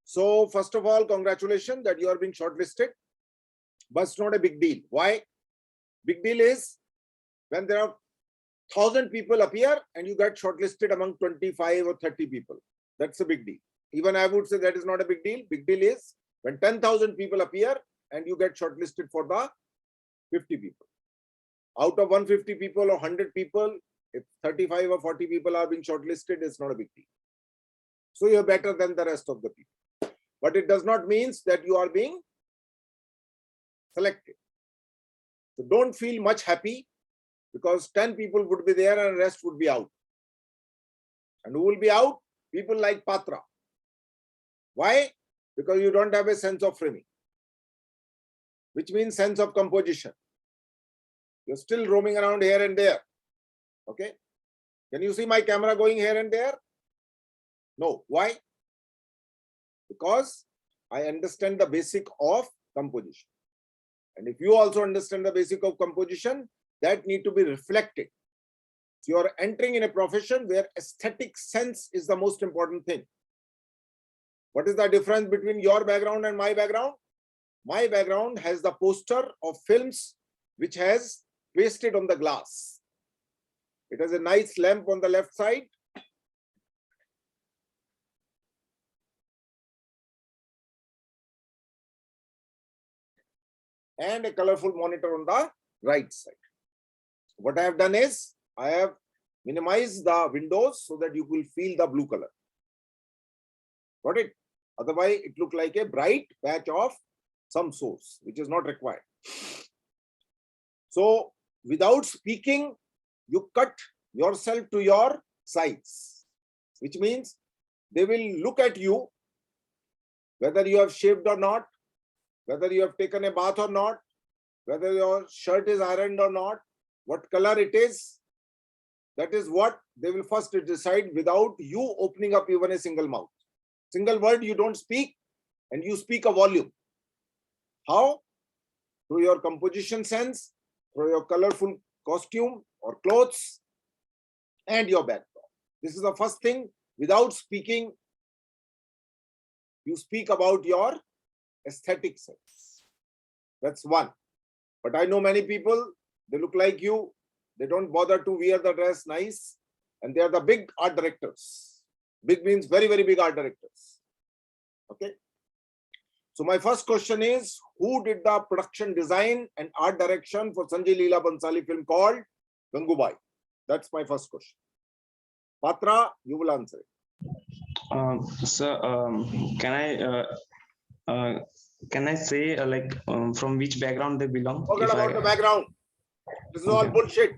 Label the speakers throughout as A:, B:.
A: So first of all, congratulations that you are being shortlisted, but it's not a big deal. Why? Big deal is when there are 1,000 people appear and you get shortlisted among 25 or 30 people. That's a big deal. Even I would say that is not a big deal. Big deal is when 10,000 people appear and you get shortlisted for the 50 people. Out of 150 people or 100 people, if 35 or 40 people are being shortlisted, it's not a big deal. So you're better than the rest of the people. But it does not mean that you are being selected. So don't feel much happy because 10 people would be there and the rest would be out. And who will be out? People like Patra. Why? Because you don't have a sense of framing, which means sense of composition. You're still roaming around here and there. Okay? Can you see my camera going here and there? No. Why? Because I understand the basic of composition. And if you also understand the basic of composition, that need to be reflected. So you are entering in a profession where aesthetic sense is the most important thing. What is the difference between your background and my background? My background has the poster of films which has pasted on the glass. It has a nice lamp on the left side. And a colorful monitor on the right side. What I have done is, I have minimized the windows so that you will feel the blue color. Got it? Otherwise, it looks like a bright patch of some source, which is not required. So, without speaking, you cut yourself to your size, which means they will look at you, whether you have shaved or not, whether you have taken a bath or not, whether your shirt is ironed or not, what color it is. That is what they will first decide without you opening up even a single mouth. Single word you don't speak, and you speak a volume. How? Through your composition sense, through your colorful costume or clothes, and your background. This is the first thing. Without speaking, you speak about your aesthetic sense. That's one. But I know many people, they look like you. They don't bother to wear the dress nice. And they are the big art directors. Big means very, very big art directors. Okay. So my first question is, who did the production design and art direction for Sanjay Leela Bhansali film called Gangubai? That's my first question. Patra, you will answer it.
B: Sir, can I say from which background they belong?
A: Forget about the background. This is all bullshit,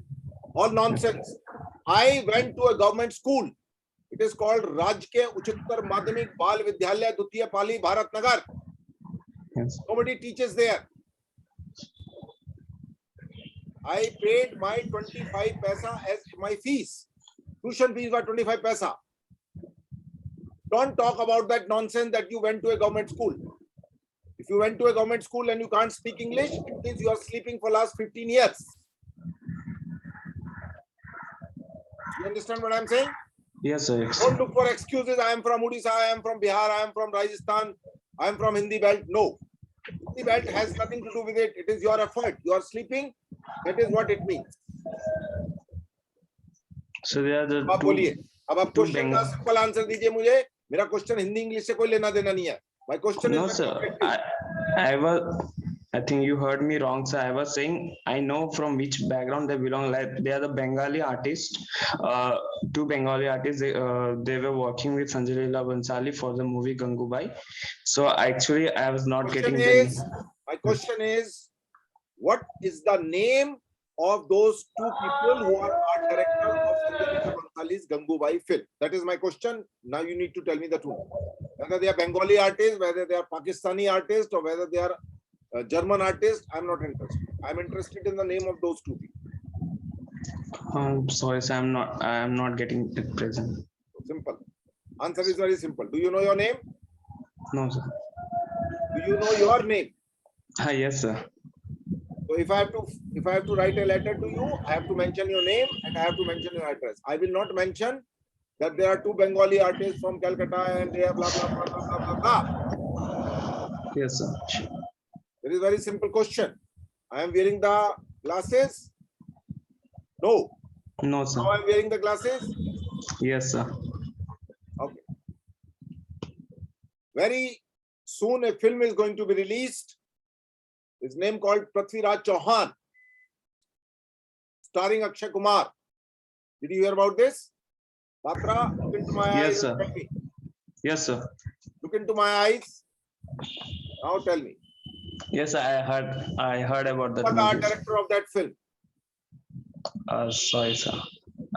A: all nonsense. I went to a government school. It is called Rajke Uchittar Madhyamik Bal Vidyalaya Dutiya Pali Bharat Nagar.
B: Yes.
A: Nobody teaches there. I paid my 25 paisa as my fees. Tuition fees were 25 paisa. Don't talk about that nonsense that you went to a government school. If you went to a government school and you can't speak English, it means you are sleeping for last 15 years. You understand what I'm saying?
B: Yes, sir.
A: Don't look for excuses. I am from Odisha, I am from Bihar, I am from Rajasthan, I am from Hindi belt. No. Hindi belt has nothing to do with it. It is your effort. You are sleeping. That is what it means.
B: So there are the
A: अब बोलिए. अब आप question का simple answer दीजिए मुझे. मेरा question Hindi English से कोई लेना देना नहीं है. My question
B: no,
A: is
B: sir. I think you heard me wrong, sir. I was saying I know from which background they belong. Like they are the Bengali artists. Two Bengali artists. They were working with Sanjay Leela Bhansali for the movie Gangubai. So actually, I was not getting
A: my question is, what is the name of those two people who are art director of Sanjay Leela Bhansali's Gangubai film? That is my question. Now you need to tell me the truth. Whether they are Bengali artists, whether they are Pakistani artists, or whether they are German artists, I'm not interested. I'm interested in the name of those two people.
B: Sorry, sir, I'm not getting it present.
A: Simple. Answer is very simple. Do you know your name?
B: No, sir.
A: Do you know your name?
B: Yes, sir.
A: So if I have to write a letter to you, I have to mention your name and I have to mention your address. I will not mention that there are two Bengali artists from Calcutta and they have blah, blah, blah, blah, blah, blah, blah.
B: Yes, sir.
A: It is a very simple question. I am wearing the glasses. No.
B: No, sir.
A: Now I am wearing the glasses.
B: Yes, sir.
A: Okay. Very soon a film is going to be released. His name called Prithviraj Chauhan, starring Akshay Kumar. Did you hear about this? Patra, look into my eyes.
B: Yes, sir.
A: And tell me.
B: Yes, sir.
A: Look into my eyes. Now tell me.
B: Yes, I heard about that
A: Who was the art
B: movie.
A: director of that film?
B: Sorry, sir.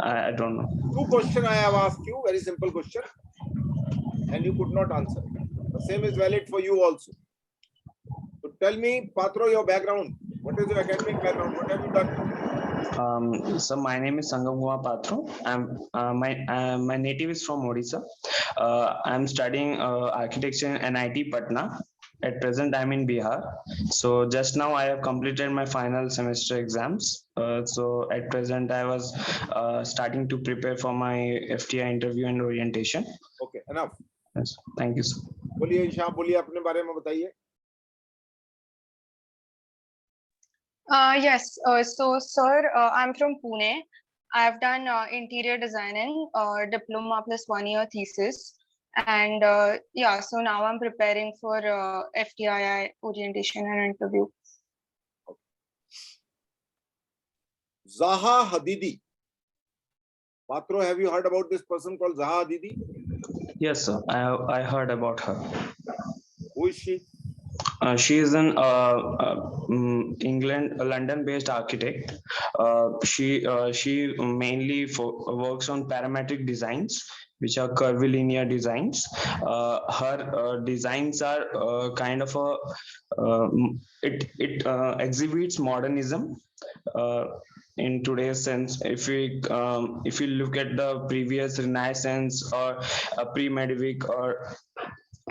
B: I don't know.
A: Two questions I have asked you, very simple question, and you could not answer. The same is valid for you also. So tell me, Patro, your background. What is your academic background? What have you done?
B: So my name is Sangam Kumar Patro. My native is from Odisha. I'm studying architecture in NIT Patna. At present, I'm in Bihar. So just now I have completed my final semester exams. So at present, I was starting to prepare for my FTI interview and orientation.
A: Okay, enough.
B: Yes. Thank you, sir.
A: बोलिए ईशा, बोलिए अपने बारे में बताइए.
C: Yes, so sir, I'm from Pune. I've done interior designing, diploma plus 1 year thesis. And yeah, so now I'm preparing for FTII orientation and interview.
A: Zaha Hadidi. Patro, have you heard about this person called Zaha Hadidi?
B: Yes, sir. I heard about her.
A: Who is she?
B: She is an England, London-based architect. She mainly works on parametric designs, which are curvilinear designs. Her designs are kind of it exhibits modernism. In today's sense, if we look at the previous Renaissance or pre-medieval or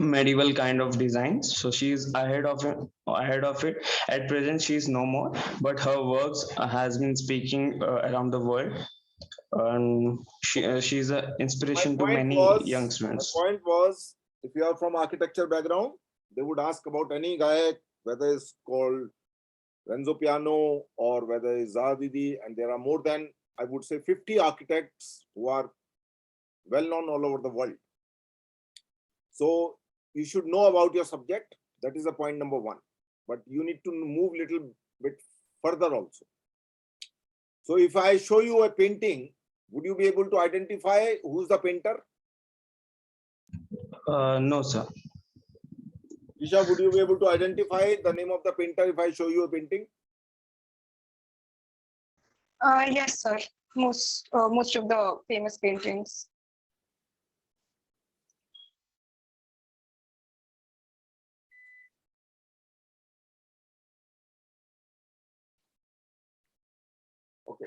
B: medieval kind of designs, so she is ahead of it. At present she is no more, but her works has been speaking around the world, and she's an inspiration to many young students.
A: My point was, if you are from architecture background, they would ask about any guy, whether it's called Renzo Piano or whether it's Zaha Hadidi, and there are more than, I would say, 50 architects who are well known all over the world. So you should know about your subject. That is the point number one. But you need to move a little bit further also. So if I show you a painting, would you be able to identify who's the painter?
B: No, sir.
A: Isha, would you be able to identify the name of the painter if I show you a painting?
C: Yes, sir. Most of the famous paintings.
A: Okay.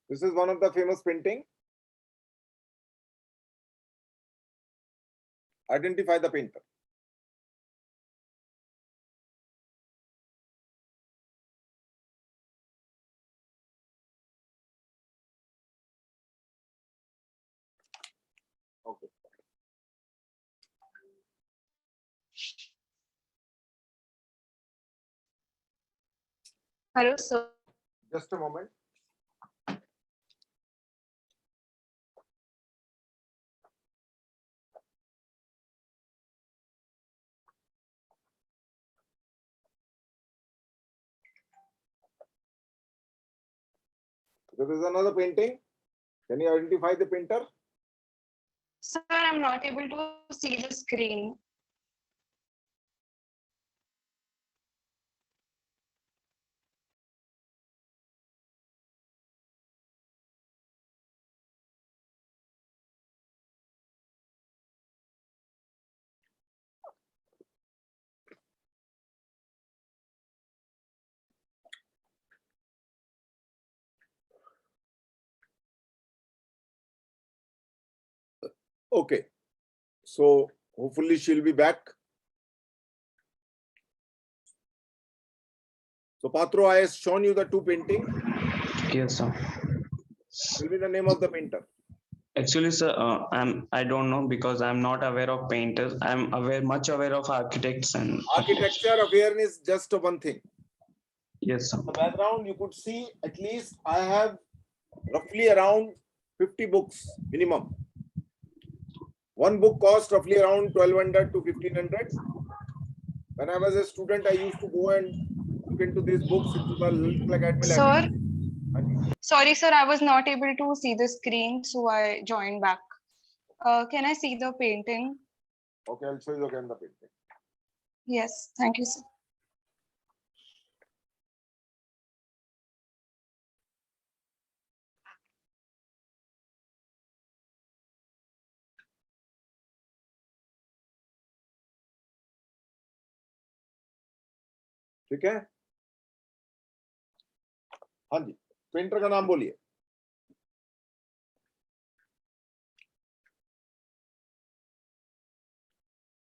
A: This is one of the famous painting. Identify the painter. Okay.
C: Hello, sir.
A: Just a moment. There is another painting. Can you identify the painter?
C: Sir, I'm not able to see the screen.
A: Okay. So hopefully she'll be back. So Patro, I have shown you the two paintings.
B: Yes, sir.
A: Tell me the name of the painter.
B: Actually, sir, I don't know because I'm not aware of painters. I'm much aware of architects and
A: Architecture awareness is just one thing.
B: yes, sir.
A: The background you could see at least I have roughly around 50 books minimum. One book cost roughly around 1200 to 1500. When I was a student, I used to go and look into these books into the Little Academy
C: Sir,
A: library.
C: sorry, sir, I was not able to see the screen, so I joined back. Can I see the painting?
A: Okay, I'll show you again the painting.
C: Yes, thank you, sir.
A: ठीक है, हाँ जी, painter का नाम बोलिए।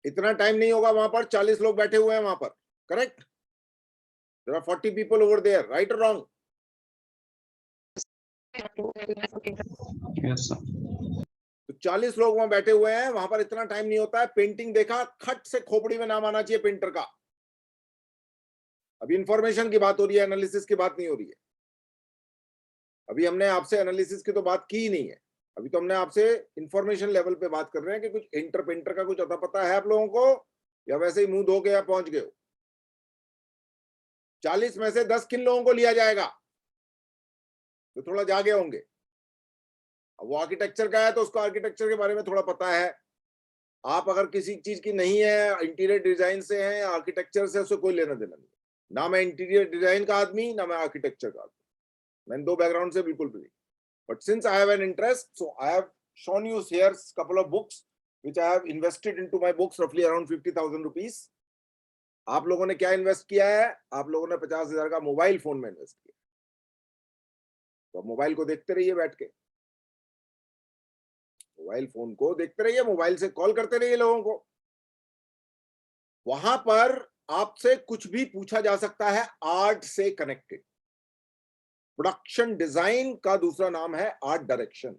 A: इतना time नहीं होगा वहां पर, 40 लोग बैठे हुए हैं वहां पर, correct? There are 40 people over there, right और रॉन्ग?
B: Yes, sir.
A: तो 40 लोग वहां बैठे हुए हैं, वहां पर इतना टाइम नहीं होता है। पेंटिंग देखा, खट से खोपड़ी में नाम आना चाहिए पेंटर का। अभी इंफॉर्मेशन की बात हो रही है, एनालिसिस की बात नहीं हो रही है। अभी हमने आपसे एनालिसिस की तो बात की ही नहीं है, अभी तो हमने आपसे इंफॉर्मेशन लेवल पे बात कर रहे हैं कि कुछ इंटर पेंटर का कुछ अता पता है आप लोगों को, या वैसे ही मुंह धो के या पहुंच गए हो? 40 में से 10 किन लोगों को लिया जाएगा तो थोड़ा जागे होंगे? अब वो आर्किटेक्चर का है तो उसको आर्किटेक्चर के बारे में थोड़ा पता है। आप अगर किसी चीज की नहीं है, इंटीरियर डिजाइन से है या आर्किटेक्चर से, उससे कोई लेना देना नहीं। ना मैं इंटीरियर डिजाइन का आदमी, ना मैं आर्किटेक्चर का आदमी, मैं दो बैकग्राउंड से बिल्कुल भी नहीं। But since I have an interest, so I have shown you here couple of books which I have invested into my books roughly around 50,000 rupees. आप लोगों ने क्या इन्वेस्ट किया है? आप लोगों ने 50,000 का मोबाइल फोन में इन्वेस्ट किया। तो मोबाइल को देखते रहिए बैठ के, मोबाइल फोन को देखते रहिए, मोबाइल से कॉल करते रहिए लोगों को। वहां पर आपसे कुछ भी पूछा जा सकता है आर्ट से कनेक्टेड। प्रोडक्शन डिजाइन का दूसरा नाम है आर्ट डायरेक्शन।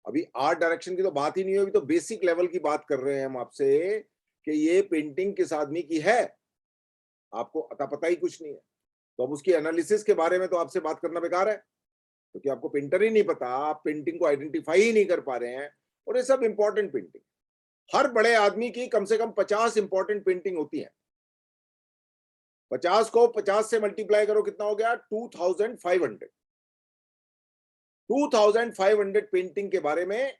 A: अभी आर्ट डायरेक्शन की तो बात ही नहीं हुई, अभी तो बेसिक लेवल की बात कर रहे हैं हम आपसे कि ये पेंटिंग किस आदमी की है, आपको अता पता ही कुछ नहीं है। तो अब उसकी एनालिसिस के बारे में तो आपसे बात करना बेकार है, क्योंकि आपको पेंटर ही नहीं पता, आप पेंटिंग को आइडेंटिफाई ही नहीं कर पा रहे हैं। और ये सब इंपॉर्टेंट पेंटिंग, हर बड़े आदमी की कम से कम 50 इंपॉर्टेंट पेंटिंग होती है। 50 को 50 से मल्टीप्लाई करो, कितना हो गया? 2500। 2500 पेंटिंग के बारे में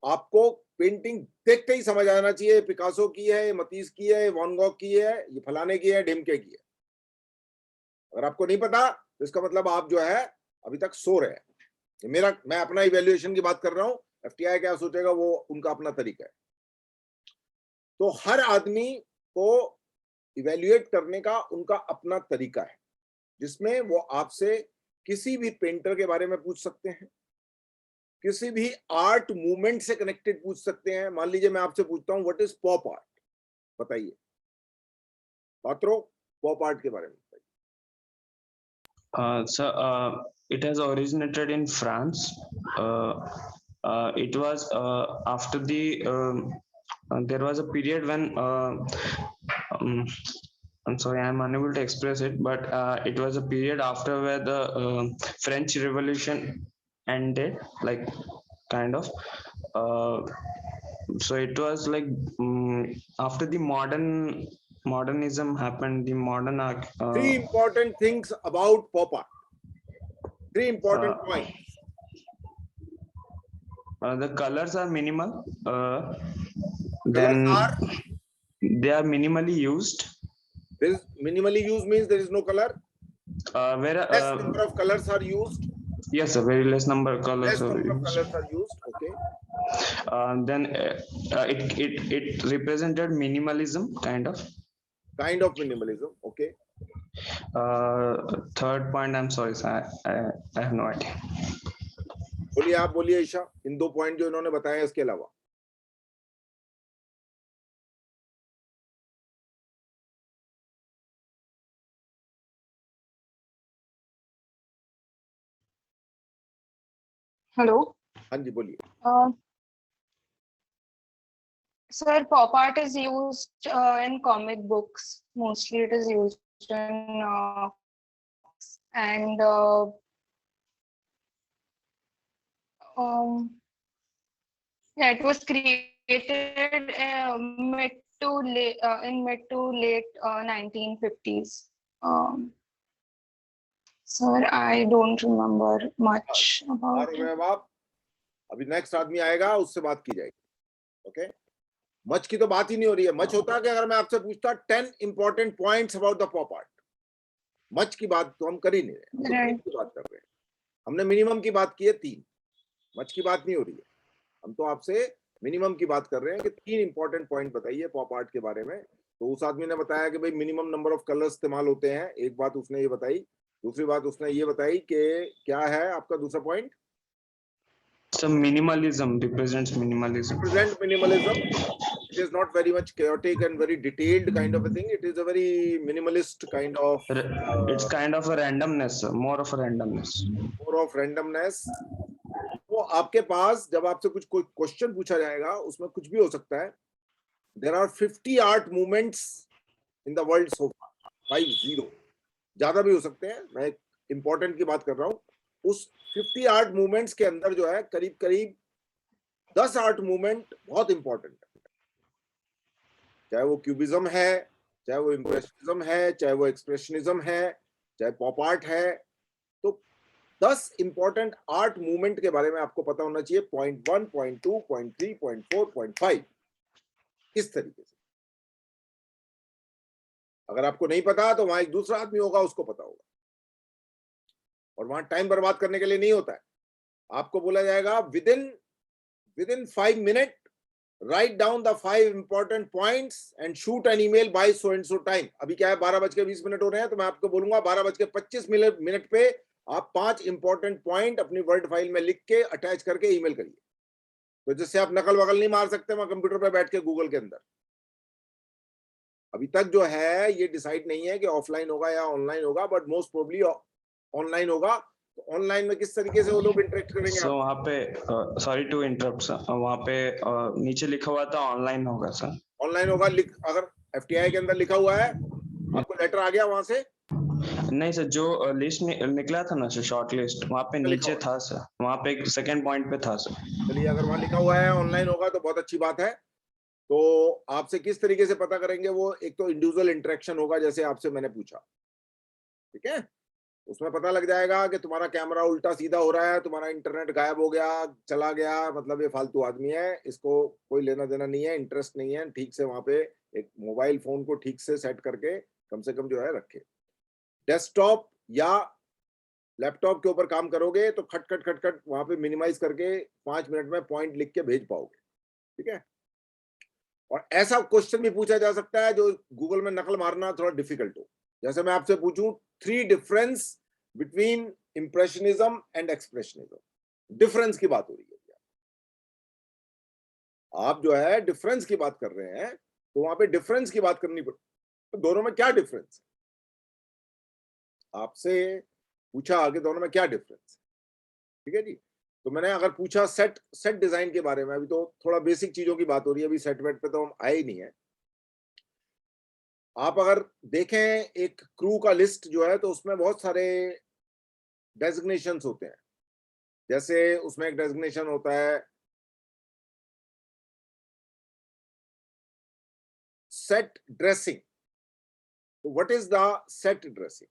A: आपको पेंटिंग देखते ही समझ आना चाहिए, पिकासो की है, मतीस की है, वैन गॉग की है, ये फलाने की है, ढिमके की है। अगर आपको नहीं पता तो इसका मतलब आप जो है अभी तक सो रहे हैं। मैं अपना इवैल्यूएशन की बात कर रहा हूं, एफटीआई क्या सोचेगा वो उनका अपना तरीका है। तो हर आदमी को इवैल्यूएट करने का उनका अपना तरीका है, जिसमें वो आपसे किसी भी पेंटर के बारे में पूछ सकते हैं, किसी भी आर्ट मूवमेंट से कनेक्टेड पूछ सकते हैं। मान लीजिए मैं आपसे पूछता हूं व्हाट इज पॉप आर्ट, बताइए पात्रो, पॉप आर्ट के बारे में बताइए।
B: So it has originated in France. It was after there was a period when I'm sorry, I'm unable to express it, but it was a period after where the French Revolution ended, like kind of. So it was like after the modernism happened, the modern
A: Three important things about pop art. Three important points.
B: The colors are minimal.
A: Colors are?
B: They are minimally used.
A: There is minimally used means there is no color.
B: Where
A: Less number of colors are used.
B: Yes, a very less number of colors.
A: Less number of colors are used. Okay.
B: Then it represented minimalism, kind of.
A: Kind of minimalism. Okay.
B: Third point, I'm sorry, sir, I have no idea.
A: बोलिए, आप बोलिए ईशा, इन दो point जो इन्होंने बताया इसके अलावा।
C: Hello.
A: हाँ जी बोलिए।
C: Sir, pop art is used in comic books. Mostly it is used in and yeah, it was created in mid to late 1950s. Sir, I don't remember much about
A: और
C: it.
A: आप अभी next आदमी आएगा उससे बात की जाएगी। Okay, much की तो बात ही नहीं हो रही है। मच होता है कि अगर मैं आपसे पूछता 10 important points about the pop art, much की बात तो हम कर ही नहीं रहे, हम तो तीन
C: Right.
A: की बात कर रहे हैं। हमने मिनिमम की बात की है 3, मच की बात नहीं हो रही है। हम तो आपसे मिनिमम की बात कर रहे हैं कि 3 इंपॉर्टेंट पॉइंट बताइए पॉप आर्ट के बारे में। तो उस आदमी ने बताया कि भाई मिनिमम नंबर ऑफ कलर्स इस्तेमाल होते हैं, एक बात उसने ये बताई। दूसरी बात उसने ये बताई कि क्या है आपका दूसरा point?
B: So minimalism represents minimalism.
A: Present minimalism. It is not very much chaotic and very detailed kind of a thing. It is a very minimalist kind of
B: It's kind of a randomness, more of a randomness.
A: more of randomness. तो आपके पास जब आपसे कुछ कोई question पूछा जाएगा उसमें कुछ भी हो सकता है। There are 50 art movements in the world so far. 50 ज्यादा भी हो सकते हैं। मैं इंपॉर्टेंट की बात कर रहा हूँ। उस 50 आर्ट मूवमेंट्स के अंदर जो है करीब करीब 10 आर्ट मूवमेंट बहुत इंपॉर्टेंट है। चाहे वो क्यूबिज्म है, चाहे वो इम्प्रेशनिज्म है, चाहे वो एक्सप्रेशनिज्म है, चाहे पॉप आर्ट है। तो 10 इंपॉर्टेंट आर्ट मूवमेंट के बारे में आपको पता होना चाहिए। Point 1, point 2, point 3, point 4, point 5 इस तरीके से। अगर आपको नहीं पता तो वहां एक दूसरा आदमी होगा, उसको पता होगा। और वहां टाइम बर्बाद करने के लिए नहीं होता है। आपको बोला जाएगा within 5 minutes write down the 5 important points and shoot an email by so and so time. अभी क्या है 12:20 हो रहे हैं, तो मैं आपको बोलूंगा 12:25 पे आप 5 इंपॉर्टेंट पॉइंट अपनी वर्ड फाइल में लिख के अटैच करके ईमेल करिए। तो जिससे आप नकल वकल नहीं मार सकते वहां कंप्यूटर पे बैठ के गूगल के अंदर। अभी तक जो है ये डिसाइड नहीं है कि ऑफलाइन होगा या ऑनलाइन होगा, बट मोस्ट प्रोबेबली ऑनलाइन होगा। तो ऑनलाइन में किस तरीके से वो लोग इंटरेक्ट करेंगे?
B: So वहाँ पे सॉरी टू इंटरप्ट सर, वहाँ पे नीचे लिखा हुआ था ऑनलाइन होगा सर।
A: ऑनलाइन होगा। अगर एफटीआई के अंदर लिखा हुआ है, आपको लेटर आ गया वहां से?
B: नहीं सर, जो लिस्ट निकला था ना सर, शॉर्ट लिस्ट, वहाँ पे नीचे था सर, वहाँ पे एक सेकंड पॉइंट पे था सर।
A: चलिए, अगर वहां लिखा हुआ है ऑनलाइन होगा तो बहुत अच्छी बात है। तो आपसे किस तरीके से पता करेंगे वो? एक तो इंडिविजुअल इंटरेक्शन होगा, जैसे आपसे मैंने पूछा, ठीक है? उसमें पता लग जाएगा कि तुम्हारा कैमरा उल्टा सीधा हो रहा है, तुम्हारा इंटरनेट गायब हो गया, चला गया, मतलब ये फालतू आदमी है, इसको कोई लेना देना नहीं है, इंटरेस्ट नहीं है। ठीक से वहां पे एक मोबाइल फोन को ठीक से सेट करके कम से कम जो है रखे। डेस्कटॉप या लैपटॉप के ऊपर काम करोगे तो खट खट खट खट वहां पे मिनिमाइज करके 5 मिनट में पॉइंट लिख के भेज पाओगे, ठीक है? और ऐसा क्वेश्चन भी पूछा जा सकता है जो गूगल में नकल मारना थोड़ा डिफिकल्ट हो। जैसे मैं आपसे पूछूं 3 difference between इंप्रेशनिज्म and expressionism, difference की बात हो रही है। आप जो है डिफरेंस की बात कर रहे हैं, तो वहां पे डिफरेंस की बात करनी पड़ती, तो दोनों में क्या डिफरेंस? आपसे पूछा कि दोनों में क्या डिफरेंस, ठीक है जी? तो मैंने अगर पूछा सेट डिजाइन के बारे में, अभी तो थोड़ा बेसिक चीजों की बात हो रही है, अभी सेट वेट पे तो हम आए ही नहीं है। आप अगर देखें एक क्रू का लिस्ट जो है, तो उसमें बहुत सारे डेजिग्नेशंस होते हैं। जैसे उसमें एक डेजिग्नेशन होता है सेट ड्रेसिंग। तो what is the set dressing?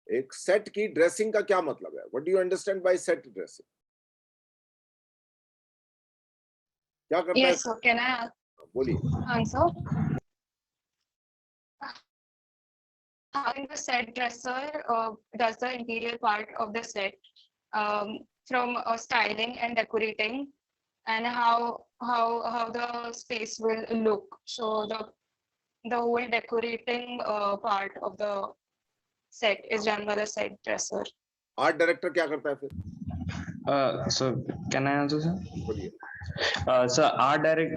A: एक सेट की ड्रेसिंग का क्या मतलब है? What do you understand by set dressing? क्या करता है?
C: Yes, sir. Can I
A: बोलिए।
C: answer? Having the set dresser does the interior part of the set, from styling and decorating, and how the space will look. So the whole decorating part of the set is done by the set dresser.
A: Art director क्या करता है फिर?
B: So can I answer sir?
A: बोलिए।
B: So art direct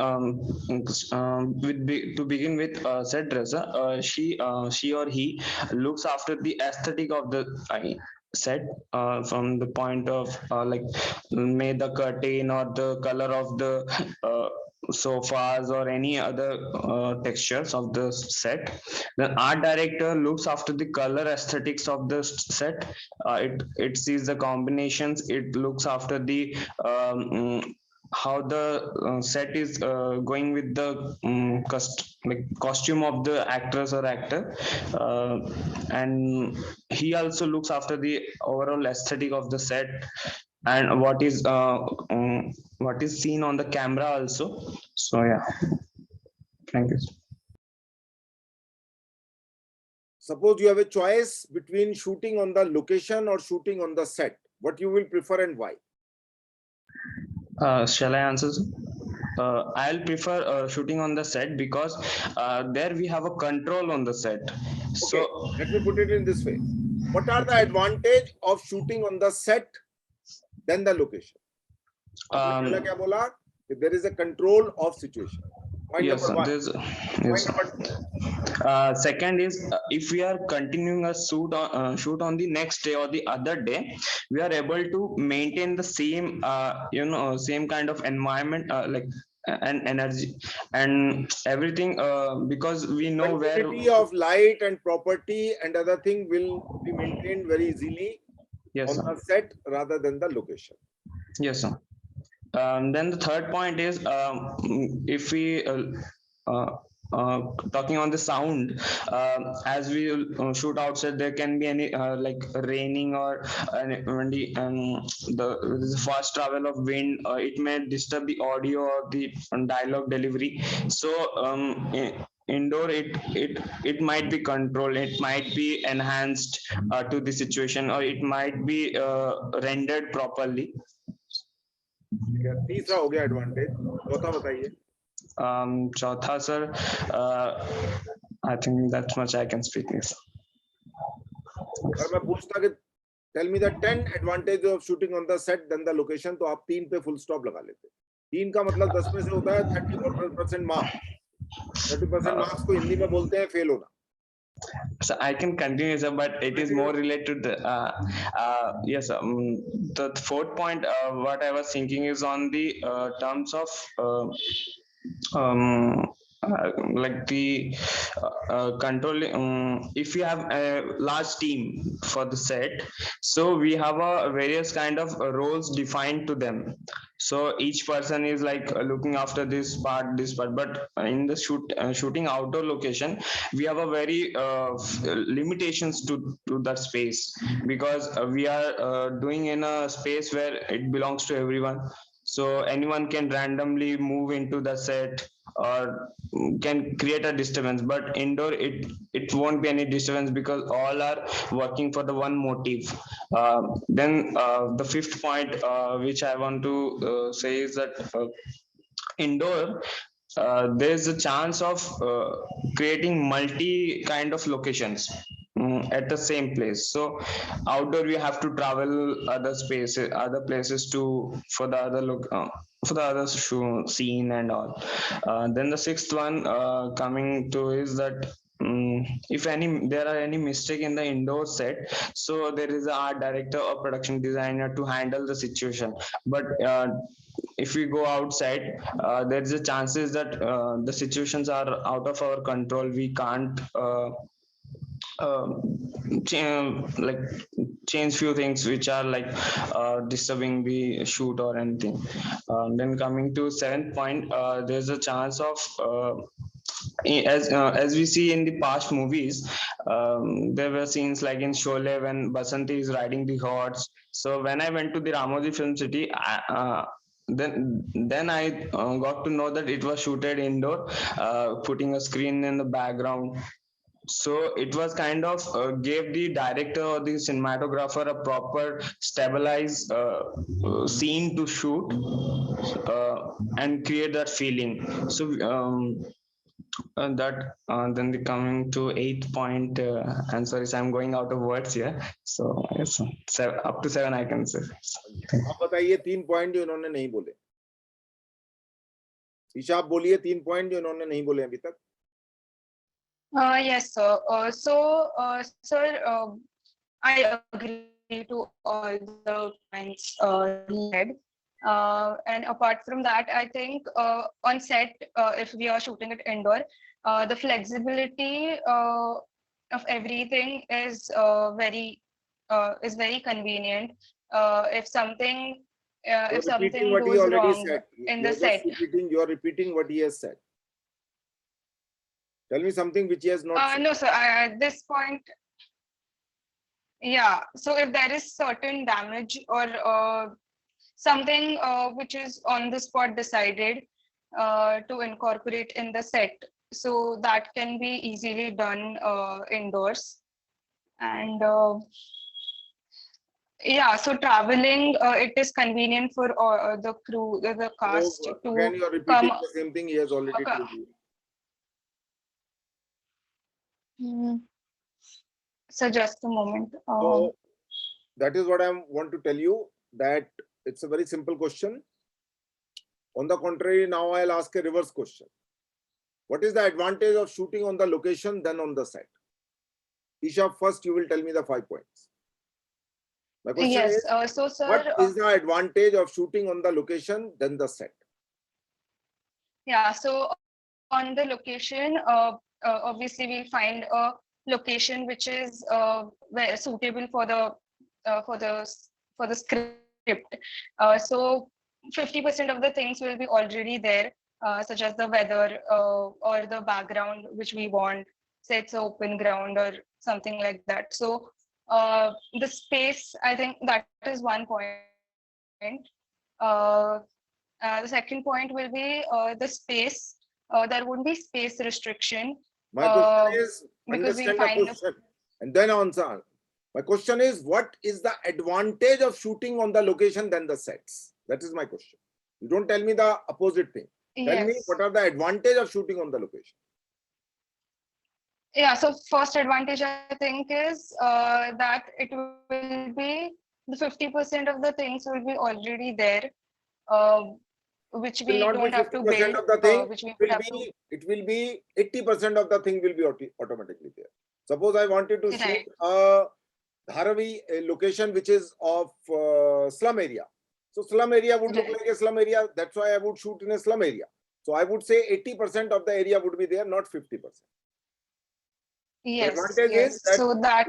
B: to begin with, set dresser, she or he looks after the aesthetic of the set from the point of like may the curtain or the color of the sofas or any other textures of the set. The art director looks after the color aesthetics of the set. It sees the combinations. It looks after the how the set is going with the like costume of the actress or actor, and he also looks after the overall aesthetic of the set and what is seen on the camera also. So yeah, thank you.
A: Suppose you have a choice between shooting on the location or shooting on the set. What you will prefer and why?
B: Shall I answer? I'll prefer shooting on the set because there we have a control on the set. So
A: Okay, let me put it in this way. What are the advantage of shooting on the set than the location? आपने पहला क्या बोला? There is a control of situation. Point
B: yes,
A: number one.
B: yes.
A: Point number two.
B: Second is if we are continuing a shoot on the next day or the other day, we are able to maintain the same same kind of environment and energy and everything because we know where
A: Continuity of light and property and other thing will be maintained very easily
B: yes,
A: on
B: sir.
A: the set rather than the location.
B: Yes, sir. Then the third point is if we talking on the sound, as we shoot outside, there can be any like raining or windy, the fast travel of wind. It may disturb the audio or the dialogue delivery. So indoor it might be controlled, it might be enhanced to the situation, or it might be rendered properly.
A: तीसरा हो गया advantage, चौथा बताइए.
B: Chautha, sir, I think that's much I can speak. Yes.
A: अगर मैं पूछता कि tell me the 10 advantages of shooting on the set than the location, तो आप 3 पे full stop लगा लेते. 3 का मतलब 10 में से होता है 34% मार्क्स. 30% मार्क्स को हिंदी में बोलते हैं फेल होना.
B: So I can continue, sir, but it is more related to yes, the fourth point. What I was thinking is on the terms of like the control. If you have a large team for the set, so we have a various kind of roles defined to them. So each person is like looking after this part, but in the shooting outdoor location, we have a very limitations to that space because we are doing in a space where it belongs to everyone. So anyone can randomly move into the set or can create a disturbance, but indoor it won't be any disturbance because all are working for the one motive. Then the fifth point which I want to say is that indoor there's a chance of creating multi kind of locations at the same place. So outdoor we have to travel other places to for the other look for the other scene and all. Then the sixth one coming to is that if there are any mistake in the indoor set, so there is a art director or production designer to handle the situation. But if we go outside, there is a chances that the situations are out of our control. We can't like change few things which are like disturbing the shoot or anything. Then coming to seventh point, there's a chance of as we see in the past movies, there were scenes like in Sholay when Basanti is riding the horse. So when I went to the Ramoji Film City, then I got to know that it was shooted indoor, putting a screen in the background. So it was kind of gave the director or the cinematographer a proper stabilized scene to shoot and create that feeling. So that then the coming to eighth point. I'm sorry, so I'm going out of words here. So yes, up to 7 I can say.
A: आप बताइए 3 point जो इन्होंने नहीं बोले. ईशा आप बोलिए 3 point जो इन्होंने नहीं बोले अभी तक.
C: Yes, sir. Sir, I agree to all the points that he said. And apart from that, I think on set, if we are shooting it indoor, the flexibility of everything is very convenient. If something
A: You're
C: if
A: repeating
C: something
A: what he
C: goes
A: already
C: wrong
A: said.
C: in the
A: You're just
C: set,
A: repeating, you're repeating what he has said. Tell me something which he has not said.
C: no, sir. At this point, yeah. So if there is certain damage or something which is on the spot decided to incorporate in the set, so that can be easily done indoors. And yeah, so traveling, it is convenient for the crew, the
A: So
C: cast
A: again,
C: to
A: you are repeating
C: come.
A: the same thing he has already told you.
C: Hmm. So just a moment.
A: So that is what I want to tell you, that it's a very simple question. On the contrary, now I'll ask a reverse question. What is the advantage of shooting on the location than on the set? Isha, first you will tell me the 5 points. My question
C: Yes.
A: is,
C: So,
A: what
C: sir,
A: is the advantage of shooting on the location than the set?
C: yeah. So on the location, obviously we'll find a location which is suitable for the uh, for the for the script. So 50% of the things will be already there, such as the weather or the background which we want. Say it's an open ground or something like that. So the space, I think that is one point. Uh, the second point will be the space. There won't be space restriction
A: My question
C: uh,
A: is,
C: because we'll
A: understand the
C: find
A: question and then answer. My question is, what is the advantage of shooting on the location than the sets? That is my question. You don't tell me the opposite thing. Tell me
C: yes.
A: what are the advantage of shooting on the location?
C: Yeah, so first advantage I think is that it will be the 50% of the things will be already there, uh, which
A: It will
C: we
A: not be
C: don't have to
A: 50%
C: build,
A: of the thing.
C: which we would have to.
A: It will be 80% of the thing will be automatically there. Suppose I wanted to shoot
C: Right.
A: a Dharavi, a location which is of slum area. So slum area would look
C: Right.
A: like a slum area. That's why I would shoot in a slum area. So I would say 80% of the area would be there, not 50%. The
C: Yes,
A: advantage is
C: yes.
A: that
C: So that,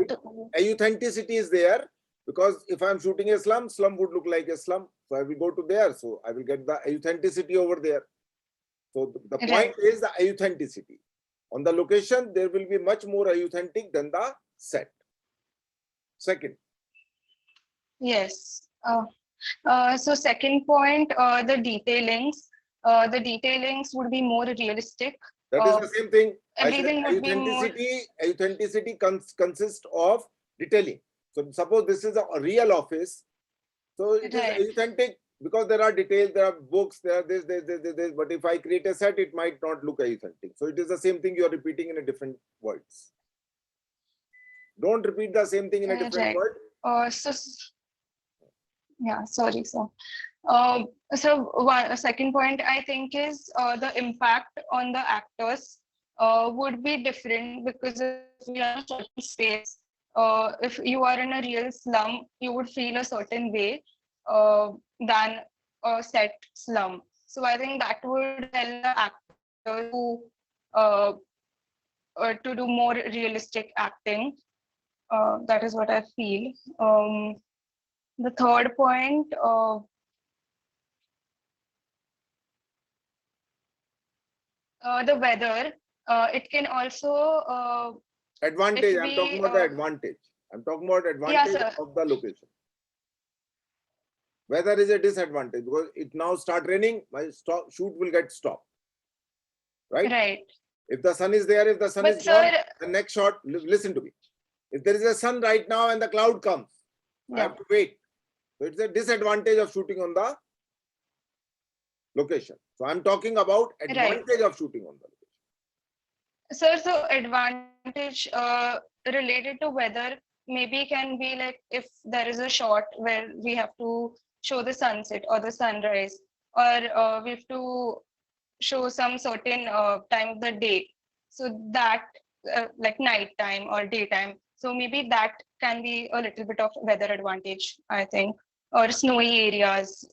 A: authenticity is there, because if I'm shooting a slum, slum would look like a slum. So I will go to there. So I will get the authenticity over there. So the point
C: right.
A: is the authenticity. On the location, there will be much more authentic than the set. Second,
C: Yes. So second point, the detailings. The detailings would be more realistic.
A: that is the same thing. I said
C: Everything would be more.
A: authenticity consists of detailing. So suppose this is a real office. So it is
C: Right.
A: authentic because there are details, there are books, there are this. But if I create a set, it might not look authentic. So it is the same thing you are repeating in a different words. Don't repeat the same thing in a different
C: Right.
A: word.
C: Yeah, sorry, sir. So one second point I think is the impact on the actors would be different, because if we are in a certain space, if you are in a real slum, you would feel a certain way than a set slum. So I think that would help the actors uh, to do more realistic acting. That is what I feel. The third point, the weather, it can also, if
A: Advantage. I'm talking
C: we,
A: about the advantage. I'm talking about
C: yeah,
A: advantage
C: sir,
A: of the location. Weather is a disadvantage because it now start raining, my shoot will get stopped. Right?
C: right.
A: If the sun is there, if the sun is
C: But
A: gone,
C: sir,
A: the next shot, listen to me. If there is a sun right now and the cloud comes, I
C: yeah,
A: have to wait. So it's a disadvantage of shooting on the location. So I'm talking about
C: right.
A: advantage of shooting on the location.
C: Sir, so advantage related to weather maybe can be like if there is a shot where we have to show the sunset or the sunrise, or we have to show some certain time of the day. So that like night time or daytime. So maybe that can be a little bit of weather advantage, I think, or snowy areas,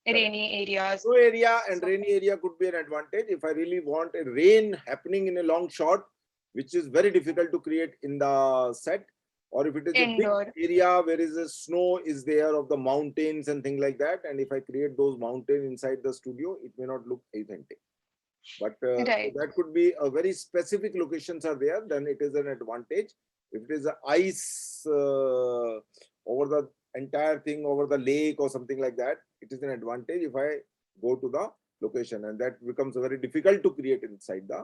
C: rainy areas.
A: Snow area and
C: So-
A: rainy area could be an advantage. If I really want a rain happening in a long shot, which is very difficult to create in the set, or if it is a big
C: Indoor.
A: area where is a snow is there of the mountains and things like that, and if I create those mountains inside the studio, it may not look authentic. But so
C: Right.
A: that could be a very specific locations are there, then it is an advantage. If it is a ice over the entire thing, over the lake or something like that, it is an advantage if I go to the location, and that becomes very difficult to create inside the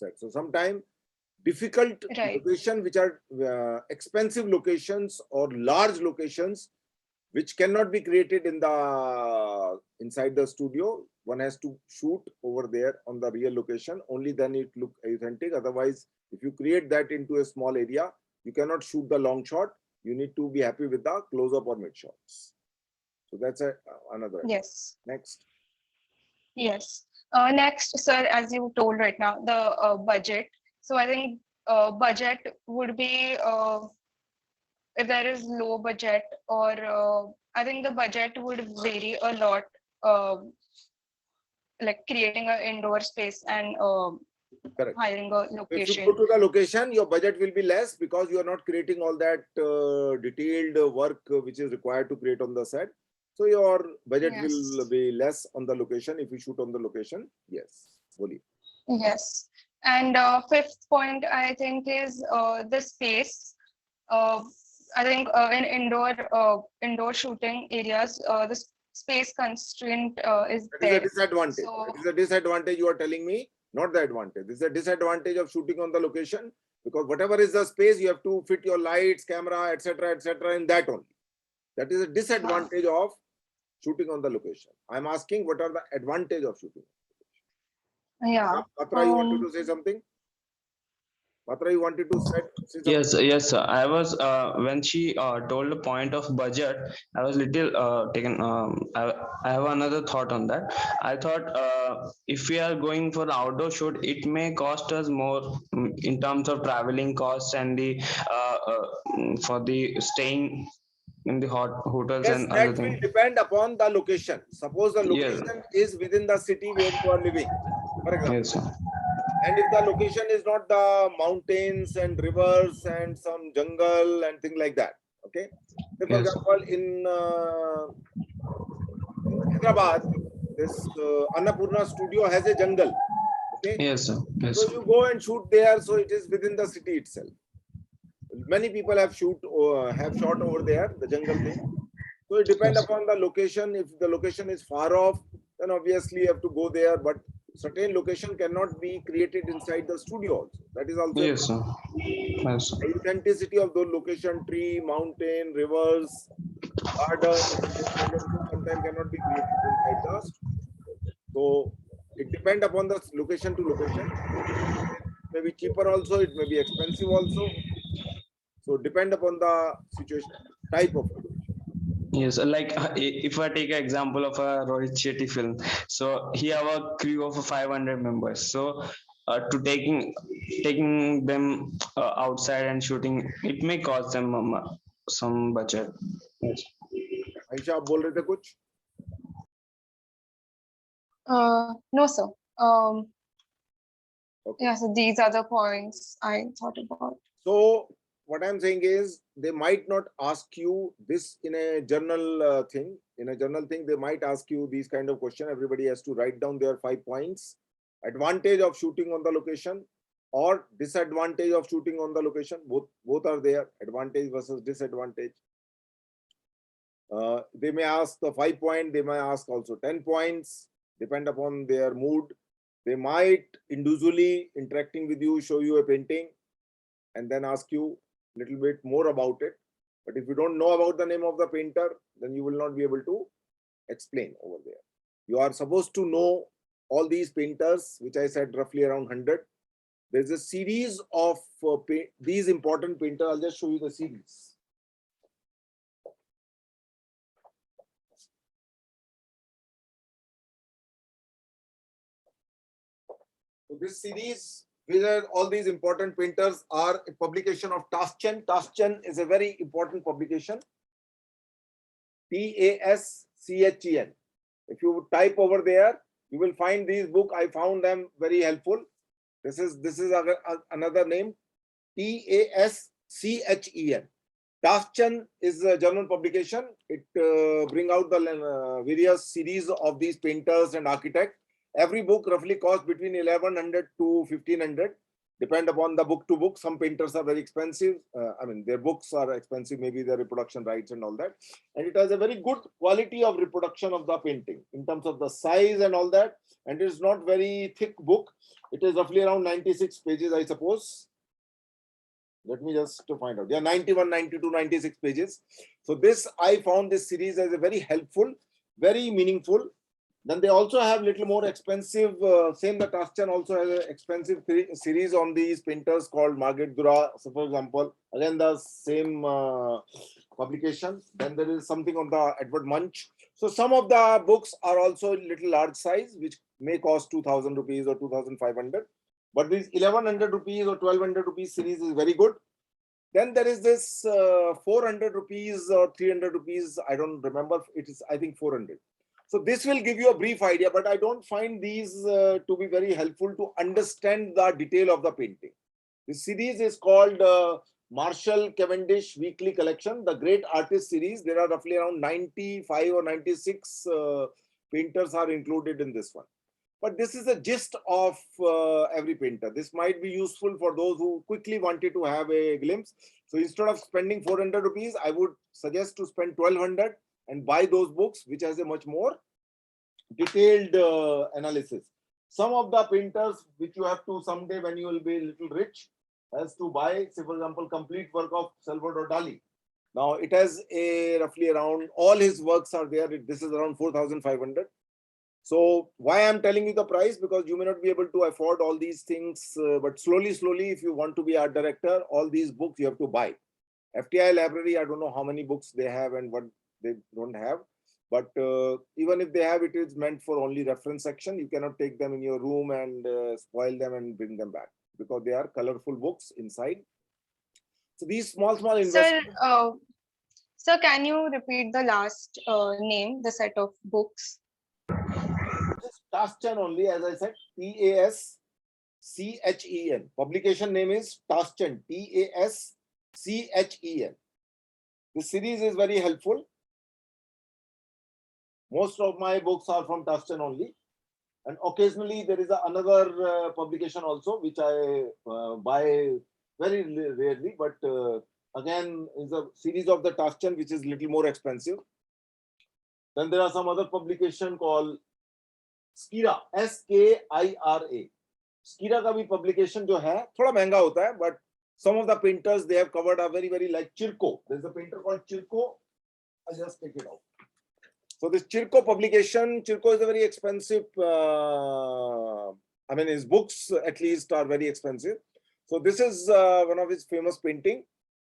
A: set. So sometimes difficult
C: Right.
A: location which are expensive locations or large locations which cannot be created in the inside the studio, one has to shoot over there on the real location, only then it look authentic. Otherwise, if you create that into a small area, you cannot shoot the long shot. You need to be happy with the close up or mid shots. So that's another.
C: Yes.
A: Next.
C: Yes. Next, sir, as you told right now, the budget. So I think budget would be if there is low budget, or I think the budget would vary a lot, uh, like creating an indoor space and
A: Correct.
C: hiring a
A: If you
C: location.
A: go to the location, your budget will be less because you are not creating all that detailed work which is required to create on the set. So your budget will
C: Yes.
A: be less on the location if you shoot on the location. Yes. Boli.
C: Yes. And fifth point, I think, is the space. Uh, I think in indoor shooting areas, the space constraint is
A: That is a
C: there.
A: disadvantage.
C: So
A: That is a disadvantage you are telling me, not the advantage. This is a disadvantage of shooting on the location because whatever is the space, you have to fit your lights, camera, etc., in that only. That is a disadvantage of shooting on the location. I'm asking what are the advantage of shooting?
C: yeah.
A: Patra, you wanted to say something? Patra, you wanted to say something?
B: Yes, sir. I was when she told the point of budget, I was little taken. I have another thought on that. I thought if we are going for the outdoor shoot, it may cost us more in terms of traveling costs and the for the staying in the hotels
A: Yes,
B: and other
A: that will
B: things.
A: depend upon the location. Suppose the
B: Yes,
A: location is within the city where you are living, for example.
B: yes, sir.
A: And if the location is not the mountains and rivers and some jungle and things like that, okay. Say for
B: Yes,
A: example, in Hyderabad, this Annapurna studio has a jungle, okay.
B: yes, sir. Yes,
A: So
B: sir.
A: you go and shoot there, so it is within the city itself. Many people have shot over there, the jungle thing. So it depends
B: Yes,
A: upon the location. If the location is far off, then obviously you have to go there. But certain location cannot be created inside the studio also. That is also
B: yes, sir. Yes, sir.
A: authenticity of those location, tree, mountain, rivers, garden, this kind of thing sometimes cannot be created inside the studio. So it depends upon the location to location. It may be cheaper also, it may be expensive also. So depend upon the situation, type of location.
B: Yes, like if I take an example of a Rohit Shetty film, so he have a crew of 500 members. So to taking them outside and shooting, it may cost them some budget. Yes.
A: Ayesha आप बोल रहे थे कुछ?
C: No, sir.
A: Okay.
C: Yeah, so these are the points I thought about.
A: So what I'm saying is they might not ask you this in a journal thing. In a journal thing, they might ask you these kind of question. Everybody has to write down their 5 points. Advantage of shooting on the location or disadvantage of shooting on the location. Both are there. Advantage versus disadvantage. They may ask the 5 point. They may ask also 10 points. Depend upon their mood. They might individually interacting with you, show you a painting, and then ask you a little bit more about it. But if you don't know about the name of the painter, then you will not be able to explain over there. You are supposed to know all these painters, which I said roughly around 100. There's a series of these important painters. I'll just show you the series. So this series These are all these important painters are a publication of Taschen. Taschen is a very important publication. Taschen. If you type over there, you will find these books. I found them very helpful. This is another name. Taschen. Taschen is a German publication. It bring out the various series of these painters and architects. Every book roughly costs between 1100 to 1500, depend upon the book to book. Some painters are very expensive. I mean, their books are expensive, maybe their reproduction rights and all that. And it has a very good quality of reproduction of the painting in terms of the size and all that. And it is not very thick book. It is roughly around 96 pages, I suppose. Let me just to find out. Yeah, 91, 92, 96 pages. So this, I found this series as a very helpful, very meaningful. Then they also have little more expensive, same the Taschen also has an expensive series on these painters called Margaret Dura. So for example, again the same publication. Then there is something on the Edward Munch. So some of the books are also little large size, which may cost 2000 rupees or 2500. But this 1100 rupees or 1200 rupees series is very good. Then there is this 400 rupees or 300 rupees. I don't remember. It is, I think, 400. So this will give you a brief idea, but I don't find these to be very helpful to understand the detail of the painting. This series is called Marshall Cavendish Weekly Collection, the Great Artist Series. There are roughly around 95 or 96 painters are included in this one. But this is a gist of every painter. This might be useful for those who quickly wanted to have a glimpse. So instead of spending 400 rupees, I would suggest to spend 1200 and buy those books, which has a much more detailed analysis. Some of the painters, which you have to someday when you will be a little rich, has to buy, say for example, complete work of Salvador Dali. Now it has a roughly around, all his works are there. This is around 4,500. So why I'm telling you the price, because you may not be able to afford all these things, but slowly, if you want to be art director, all these books you have to buy. FTI library, I don't know how many books they have and what they don't have, but even if they have, it is meant for only reference section. You cannot take them in your room and spoil them and bring them back, because they are colorful books inside. So these small investments.
C: Sir, can you repeat the last name, the set of books?
A: Taschen only, as I said, Taschen. Publication name is Taschen, Taschen. This series is very helpful. Most of my books are from Taschen only. And occasionally there is another publication also, which I buy very rarely, but again is a series of the Taschen, which is little more expensive. Then there are some other publication called Skira, Skira. Skira का भी publication जो है थोड़ा महंगा होता है, but some of the painters they have covered are very like Chirco. There is a painter called Chirco. I'll just take it out. So this Chirco publication, Chirco is a very expensive. I mean, his books at least are very expensive. So this is one of his famous painting,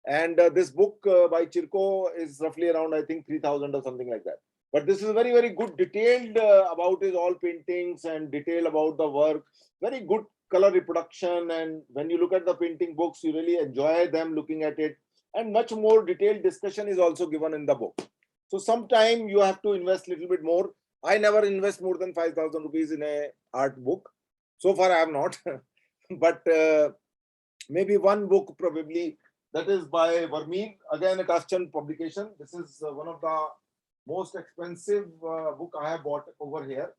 A: and this book by Chirco is roughly around, I think, 3,000 or something like that. But this is very good, detailed about his all paintings and detail about the work. Very good color reproduction, and when you look at the painting books, you really enjoy them looking at it. And much more detailed discussion is also given in the book. So sometime you have to invest a little bit more. I never invest more than 5,000 rupees in a art book. So far I have not, but maybe one book probably, that is by Vermeer, again a Taschen publication. This is one of the most expensive book I have bought over here.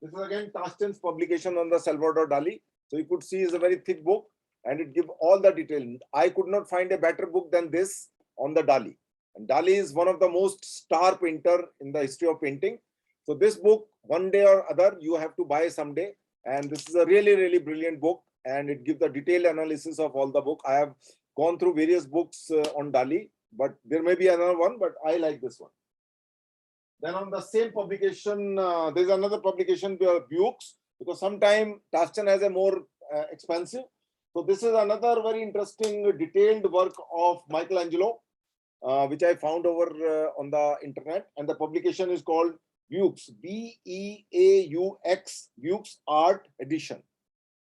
A: This is again Taschen's publication on the Salvador Dali. So you could see it's a very thick book and it gives all the detail. I could not find a better book than this on the Dali. And Dali is one of the most star painter in the history of painting. So this book, one day or other, you have to buy someday. And this is a really brilliant book, and it gives the detailed analysis of all the book. I have gone through various books on Dali, but there may be another one, but I like this one. Then on the same publication, there's another publication by Bukes, because sometimes Taschen has a more expensive. So this is another very interesting detailed work of Michelangelo, which I found over on the internet, and the publication is called Bukes, Beaux, Bukes Art Edition.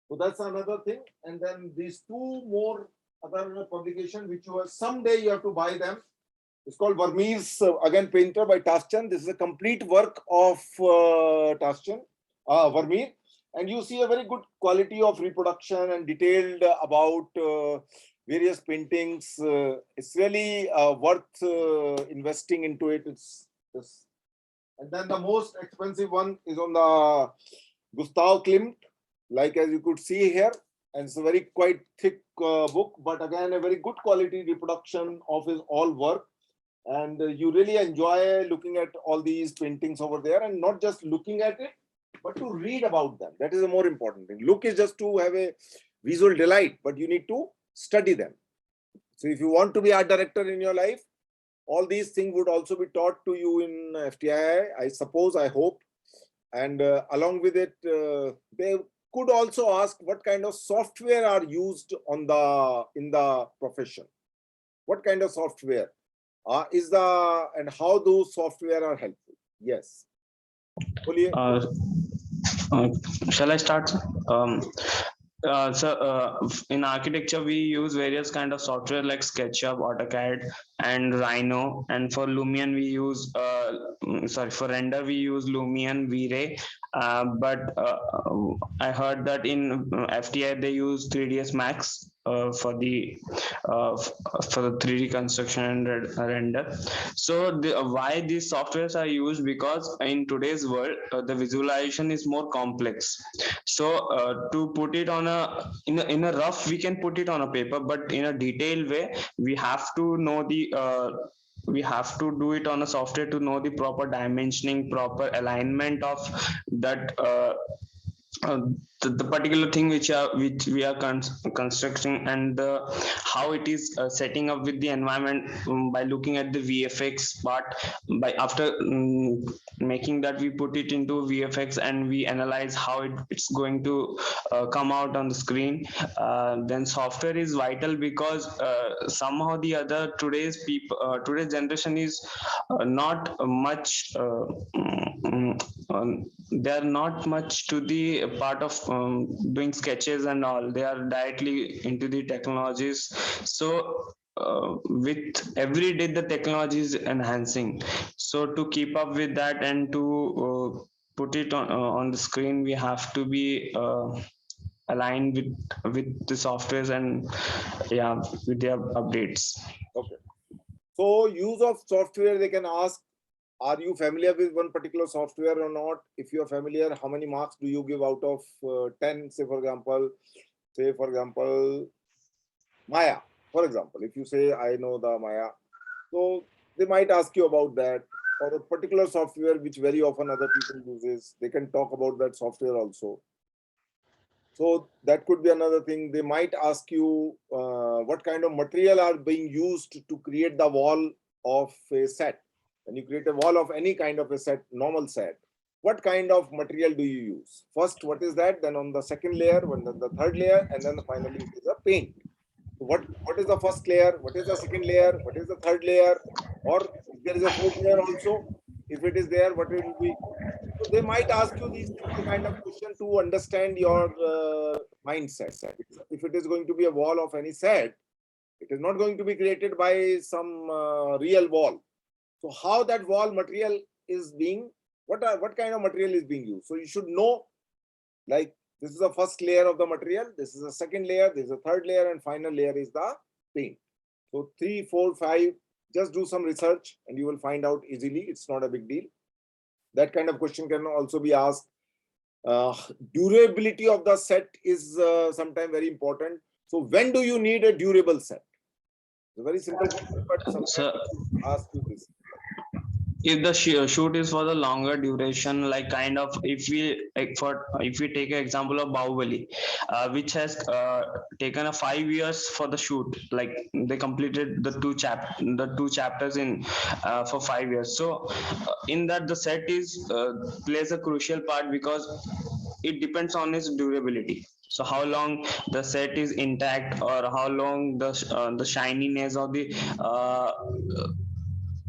A: So that's another thing. And then these two more other publication which you have someday you have to buy them. It's called Vermeer's again Painter by Taschen. This is a complete work of Taschen, Vermeer, and you see a very good quality of reproduction and detailed about various paintings. It's really worth investing into it. It's and then the most expensive one is on the Gustav Klimt, like as you could see here, and it's a very quite thick book, but again a very good quality reproduction of his all work. And you really enjoy looking at all these paintings over there, and not just looking at it, but to read about them. That is a more important thing. Look is just to have a visual delight, but you need to study them. So if you want to be art director in your life, all these things would also be taught to you in FTII, I suppose, I hope. And along with it, they could also ask what kind of software are used on in the profession. What kind of software and how those software are helpful? Yes.
B: Shall I start? In architecture, we use various kind of software like SketchUp, AutoCAD, and Rhino. And for Lumion, we use for render we use Lumion, V-Ray. But I heard that in FTI they use 3ds Max for the 3D construction and render. So why these softwares are used? Because in today's world, the visualization is more complex. So to put it on in a rough, we can put it on a paper, but in a detailed way, we have to know we have to do it on a software to know the proper dimensioning, proper alignment of that the particular thing which we are constructing, and how it is setting up with the environment by looking at the VFX part. By after making that, we put it into VFX and we analyze how it's going to come out on the screen. Then software is vital because somehow the other today's generation is not much they're not much to the part of doing sketches and all. They are directly into the technologies. So with every day the technology is enhancing. So to keep up with that and to put it on the screen, we have to be aligned with the softwares and with their updates.
A: Okay. So use of software, they can ask, are you familiar with one particular software or not? If you are familiar, how many marks do you give out of 10? Say for example, Maya. For example, if you say I know the Maya, so they might ask you about that, or a particular software which very often other people uses. They can talk about that software also. So that could be another thing. They might ask you what kind of material are being used to create the wall of a set. When you create a wall of any kind of a set, normal set, what kind of material do you use? First, what is that? Then on the second layer, then the third layer, and then finally it is a paint. So what is the first layer? What is the second layer? What is the third layer? Or if there is a fourth layer also, if it is there, what it will be? So they might ask you these kind of question to understand your mindset. If it is going to be a wall of any set, it is not going to be created by some real wall. So how that wall material is being, what kind of material is being used? So you should know, like, this is the first layer of the material, this is the second layer, this is the third layer, and final layer is the paint. So 3, 4, 5, just do some research and you will find out easily. It's not a big deal. That kind of question can also be asked. Durability of the set is sometimes very important. So when do you need a durable set? It's a very simple question, but sometimes ask you this.
B: If the shoot is for the longer duration, like kind of if we take an example of Bahubali, which has taken 5 years for the shoot, like they completed the two chapters in for 5 years. So in that the set is plays a crucial part because it depends on its durability. So how long the set is intact, or how long the shininess or the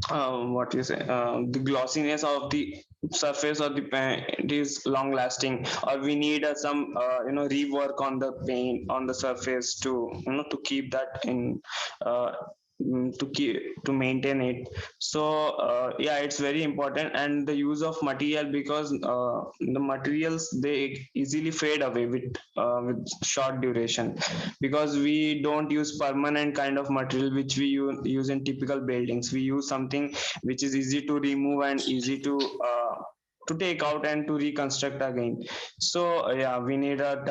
B: what you say the glossiness of the surface or the paint is long lasting, or we need some rework on the paint on the surface to to keep that in to maintain it. So yeah, it's very important. And the use of material, because the materials, they easily fade away with short duration, because we don't use permanent kind of material which we use in typical buildings. We use something which is easy to remove and easy to take out and to reconstruct again. So yeah, we need a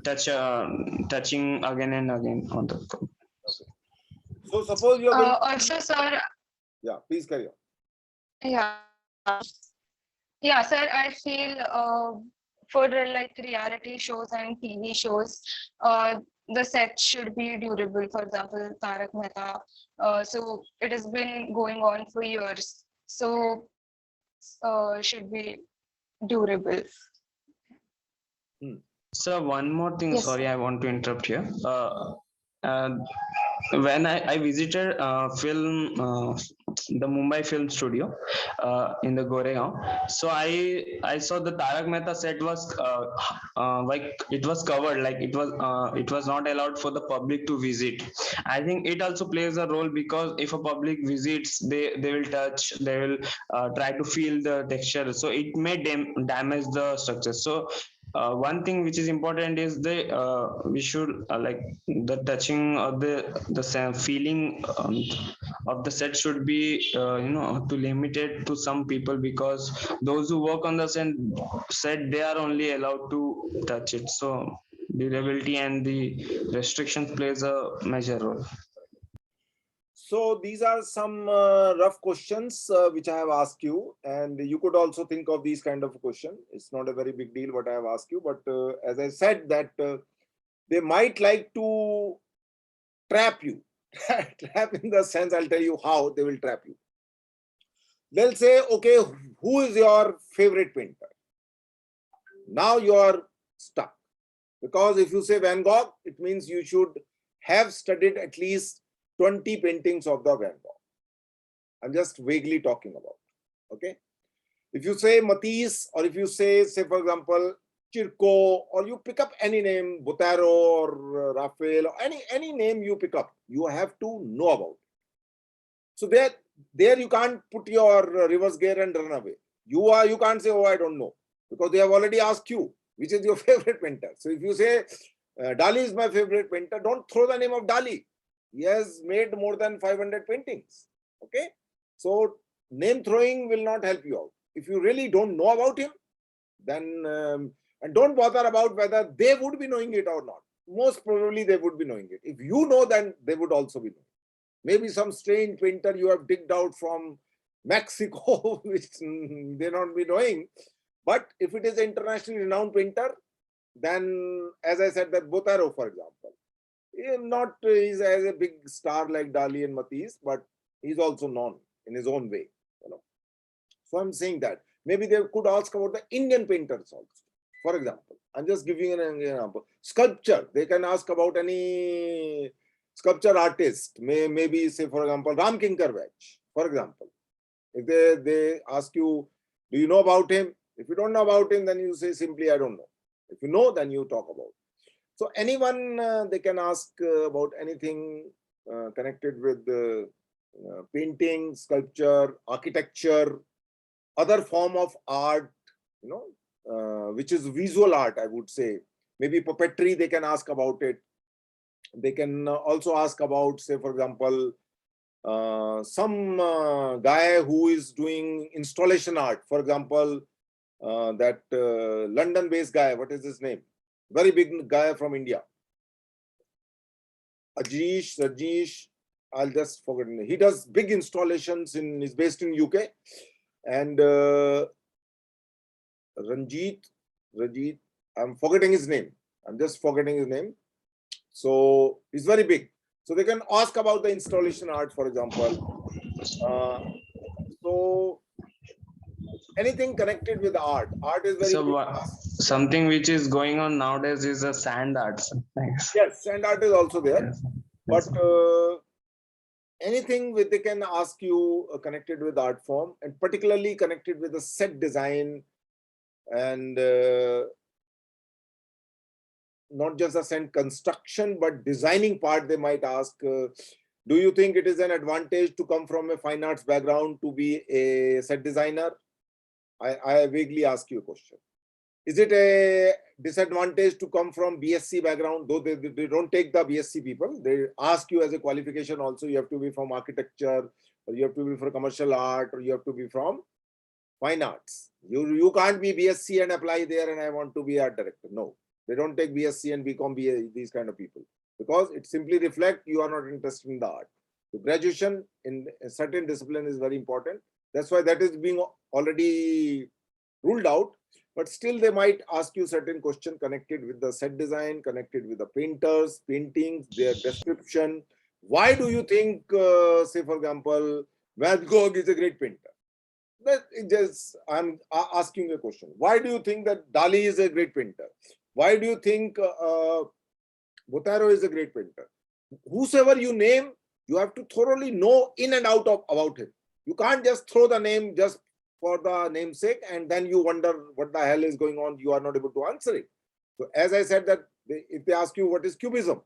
B: touching again and again on the.
A: So suppose you are going.
C: Also, sir,
A: Yeah, please carry on.
C: yeah, yeah, sir, I feel for like reality shows and TV shows, the set should be durable. For example, Tarak Mehta. So it has been going on for years. So sets should be durable.
B: So one more thing,
C: Yes,
B: sorry,
C: sir.
B: I want to interrupt here. Uh, when I visited the Mumbai Film Studio in the Goregaon, so I saw the Tarak Mehta set was like it was covered, like it was not allowed for the public to visit. I think it also plays a role, because if a public visits, they will touch, they will try to feel the texture, so it may damage the structure. So one thing which is important is we should like the touching of the feeling of the set should be to limited to some people, because those who work on the set, they are only allowed to touch it. So durability and the restrictions plays a major role.
A: So these are some rough questions which I have asked you, and you could also think of these kind of question. It's not a very big deal what I have asked you, but as I said that they might like to trap you. Trap in the sense, I'll tell you how they will trap you. They'll say, okay, who is your favorite painter? Now you are stuck. Because if you say Van Gogh, it means you should have studied at least 20 paintings of the Van Gogh. I'm just vaguely talking about. Okay. If you say Matisse, or if you say for example, Chirco, or you pick up any name, Botero or Raphael, or any name you pick up, you have to know about it. So there you can't put your reverse gear and run away. You can't say, oh, I don't know, because they have already asked you which is your favorite painter. So if you say Dali is my favorite painter, don't throw the name of Dali. He has made more than 500 paintings. Okay, so name throwing will not help you out. If you really don't know about him, then and don't bother about whether they would be knowing it or not. Most probably they would be knowing it. If you know, then they would also be knowing. Maybe some strange painter you have digged out from Mexico, which they not be knowing. But if it is an internationally renowned painter, then as I said, that Botero, for example, he's as a big star like Dali and Matisse, but he's also known in his own way. So I'm saying that maybe they could ask about the Indian painters also. For example, I'm just giving an example. Sculpture, they can ask about any sculpture artist, maybe say for example Ram Kinkar Vach, for example. If they ask you, do you know about him? If you don't know about him, then you say simply, I don't know. If you know, then you talk about. So anyone, they can ask about anything connected with painting, sculpture, architecture, other form of art, which is visual art, I would say. Maybe puppetry, they can ask about it. They can also ask about, say, for example, some guy who is doing installation art. For example, that London-based guy, what is his name? Very big guy from India. Rajesh, I'll just forget. He does big installations he's based in UK. And Rajit, I'm forgetting his name. I'm just forgetting his name. So he's very big. So they can ask about the installation art, for example. So anything connected with art. Art is very
B: so something which is going on nowadays is a sand art. Thanks.
A: Yes, sand art is also there.
B: Yes.
A: But anything with they can ask you connected with art form, and particularly connected with the set design, and not just the set construction but designing part. They might ask, do you think it is an advantage to come from a fine arts background to be a set designer? I vaguely ask you a question. Is it a disadvantage to come from BSc background? Though they don't take the BSc people, they ask you as a qualification also, you have to be from architecture, or you have to be from commercial art, or you have to be from fine arts. You can't be BSc and apply there and I want to be art director. No, they don't take BSc and become BA, these kind of people, because it simply reflects you are not interested in the art. So graduation in a certain discipline is very important. That's why that is being already ruled out. But still they might ask you certain question connected with the set design, connected with the painters, paintings, their description. Why do you think, say for example, Van Gogh is a great painter? That it just, I'm asking a question. Why do you think that Dali is a great painter? Why do you think Botero is a great painter? Whosoever you name, you have to thoroughly know in and out of about him. You can't just throw the name just for the namesake and then you wonder what the hell is going on. You are not able to answer it. So as I said that if they ask you what is cubism,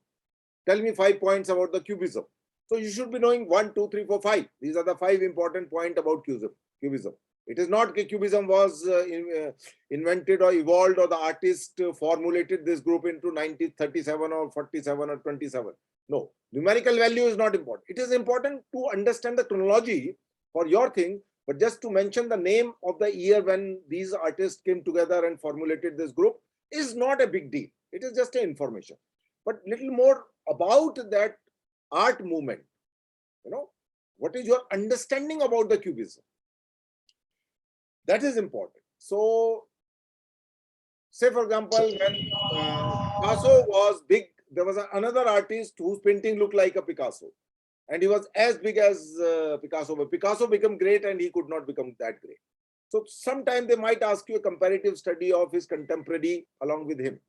A: tell me 5 points about the cubism. So you should be knowing 1, 2, 3, 4, 5. These are the 5 important points about cubism. It is not that cubism was invented or evolved or the artist formulated this group into 1937 or 47 or 27. No, numerical value is not important. It is important to understand the chronology for your thing, but just to mention the name of the year when these artists came together and formulated this group is not a big deal. It is just an information. But little more about that art movement, what is your understanding about the cubism? That is important. So, say for example, when Picasso was big, there was another artist whose painting looked like a Picasso. And he was as big as Picasso, but Picasso became great and he could not become that great. So sometimes they might ask you a comparative study of his contemporary along with him.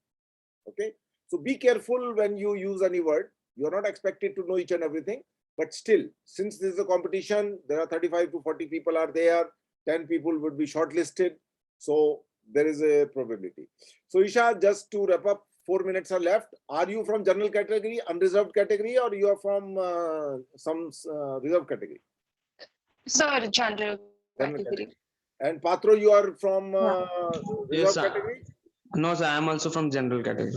A: Okay. So be careful when you use any word. You're not expected to know each and everything, but still, since this is a competition, there are 35 to 40 people are there, 10 people would be shortlisted. So there is a probability. So Isha, just to wrap up, 4 minutes are left. Are you from general category, unreserved category, or you are from some reserved category?
C: Sir, general category.
A: And Patro, you are from reserved
B: Yes, sir.
A: category?
B: No, sir, I am also from general category.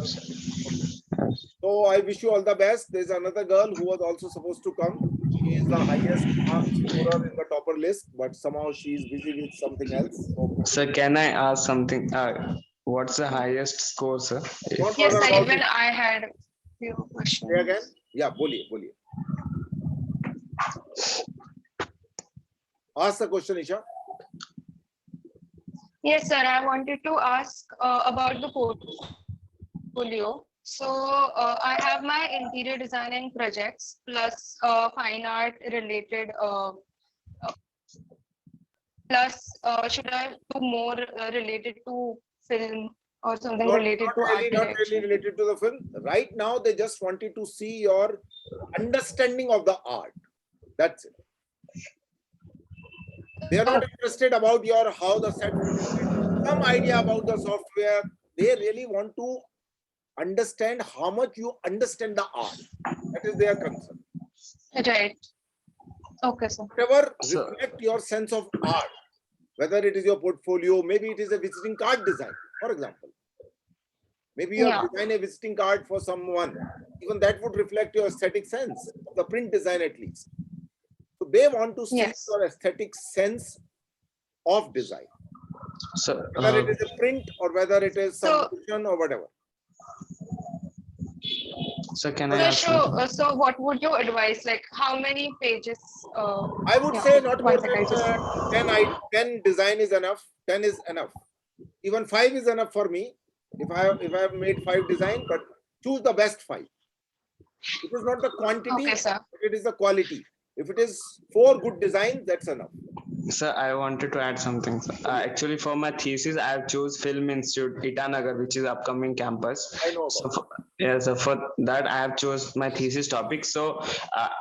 A: So I wish you all the best. There's another girl who was also supposed to come. She is the highest mark scorer in the topper list, but somehow she is busy with something else.
B: Sir, can I ask something? What's the highest score, sir?
C: Yes, sir, even I had a few questions.
A: Say again? Yeah, boliye. Ask the question, Isha.
C: Yes, sir, I wanted to ask about the portfolio. So I have my interior design and projects plus fine art related plus should I do more related to film or something related to art
A: Not
C: direction?
A: really related to the film. Right now, they just wanted to see your understanding of the art. That's it. They are not interested about your how the set, some idea about the software. They really want to understand how much you understand the art. That is their concern.
C: Right. Okay, sir.
A: Whatever reflect your sense of art, whether it is your portfolio, maybe it is a visiting card design, for example. Maybe you have designed a visiting card for someone. Even that would reflect your aesthetic sense, the print design at least. So they want to see your aesthetic sense of design.
B: So,
A: whether it is a print or whether it is some motion or whatever.
B: So can I ask you?
C: So what would you advise? Like how many pages?
A: I would say not more than 10 design is enough. 10 is enough. Even 5 is enough for me. If I have made 5 design, but choose the best 5. It is not the quantity, but it is the quality. If it is 4 good designs, that's enough.
B: Sir, I wanted to add something. Sir. Actually, for my thesis, I have chose Film Institute, Itanagar, which is upcoming campus.
A: I know
B: So,
A: about
B: so for that, I have chose my thesis topic. So,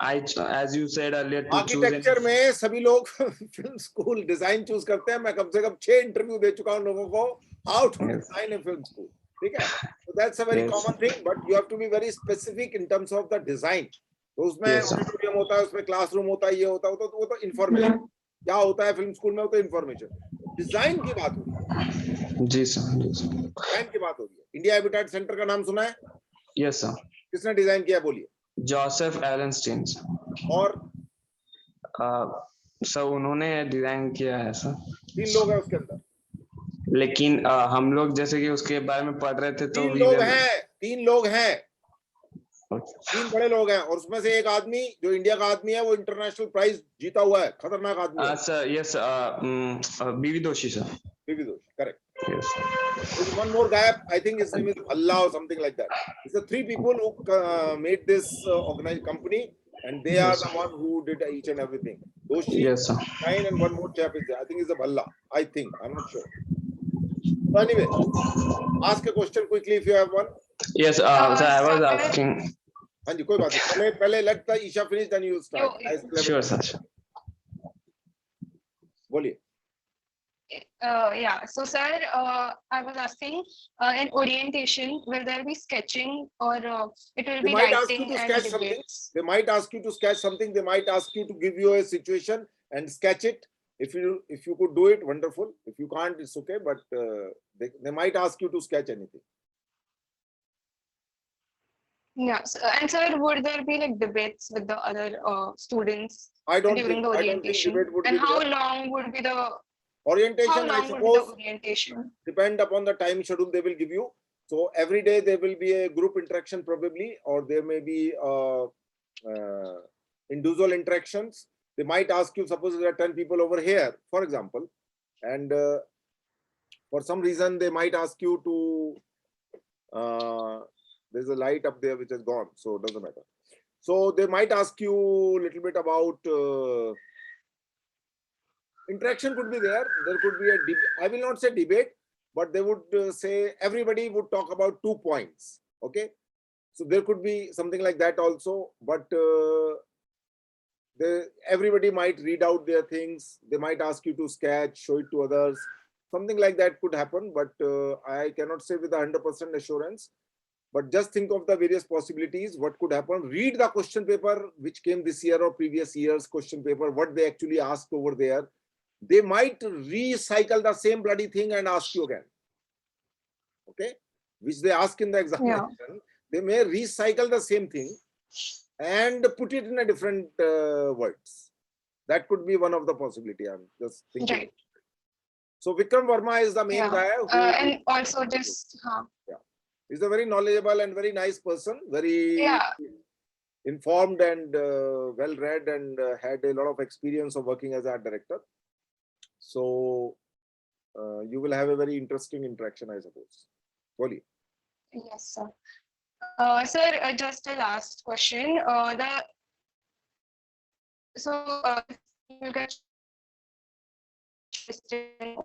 B: as you said earlier, to choose.
A: Architecture में सभी लोग film school design choose करते हैं. मैं कम से कम 6 interview दे चुका हूं लोगों को how to design a film school. ठीक है, so that's a very
B: Yes.
A: common thing, but you have to be very specific in terms of the design. तो उसमें
B: Yes, sir.
A: ऑडिटोरियम होता है, उसमें क्लासरूम होता है, ये होता है, वो तो इंफॉर्मेशन क्या होता है फिल्म स्कूल में, वो तो इंफॉर्मेशन. डिजाइन की बात हो रही है.
B: जी सर, जी सर.
A: डिजाइन की बात हो रही है. इंडिया हैबिटेट सेंटर का नाम सुना है?
B: Yes sir.
A: किसने डिजाइन किया बोलिए?
B: Joseph Allen Stein.
A: और
B: सर उन्होंने डिजाइन किया है सर.
A: 3 लोग हैं उसके अंदर.
B: लेकिन हम लोग जैसे कि उसके बारे में पढ़ रहे थे तो
A: 3 लोग हैं. 3 बड़े लोग हैं, और उसमें से एक आदमी जो इंडिया का आदमी है वो इंटरनेशनल प्राइज जीता हुआ है. खतरनाक आदमी है.
B: सर. यस. बीवी दोषी सर.
A: बीवी दोषी, correct.
B: Yes.
A: There's one more guy, I think his name is Allah or something like that. It's the 3 people who made this organized company, and they are the one who did each and everything. Doshi,
B: Yes, sir.
A: and one more chap is there. I think it's a Allah. I think. I'm not sure. So anyway, ask a question quickly if you have one.
B: Yes, sir, I was asking.
A: हाँ जी, कोई बात नहीं. पहले let the Isha finish, then you start.
B: Sure, sir.
A: बोलिए.
C: Yeah, so sir, I was asking, in orientation, will there be sketching, or it will
A: They
C: be
A: might ask you
C: writing
A: to
C: and
A: sketch something.
C: debates?
A: They might ask you to sketch something. They might ask you to give you a situation and sketch it. If you could do it, wonderful. If you can't, it's okay. But they might ask you to sketch anything.
C: Yeah, and sir, would there be like debates with the other students
A: I don't
C: during
A: think
C: the
A: debate
C: orientation?
A: would
C: And
A: be
C: how
A: there.
C: long would be the
A: Orientation, I
C: would be the
A: suppose,
C: orientation?
A: depend upon the time schedule they will give you. So every day there will be a group interaction probably, or there may be individual interactions. They might ask you, suppose there are 10 people over here, for example, and for some reason they might ask you to, there's a light up there which has gone, so it doesn't matter. So they might ask you a little bit about interaction could be there. There could be a I will not say debate, but they would say everybody would talk about 2 points. Okay, so there could be something like that also. But everybody might read out their things. They might ask you to sketch, show it to others. Something like that could happen, but I cannot say with 100% assurance. But just think of the various possibilities. What could happen? Read the question paper which came this year or previous year's question paper. What they actually asked over there. They might recycle the same bloody thing and ask you again. Okay, which they ask in the examination. Yeah. They may recycle the same thing and put it in a different words. That could be one of the possibility. I'm just thinking. Right. So Vikram Verma is the main guy. Who,
C: and also just
A: yeah, he's a very knowledgeable and very nice person. Very informed and well read, and had a lot of experience of working as art director. So you will have a very interesting interaction, I suppose. Boli.
C: Yes, sir. Sir, just a last question. You get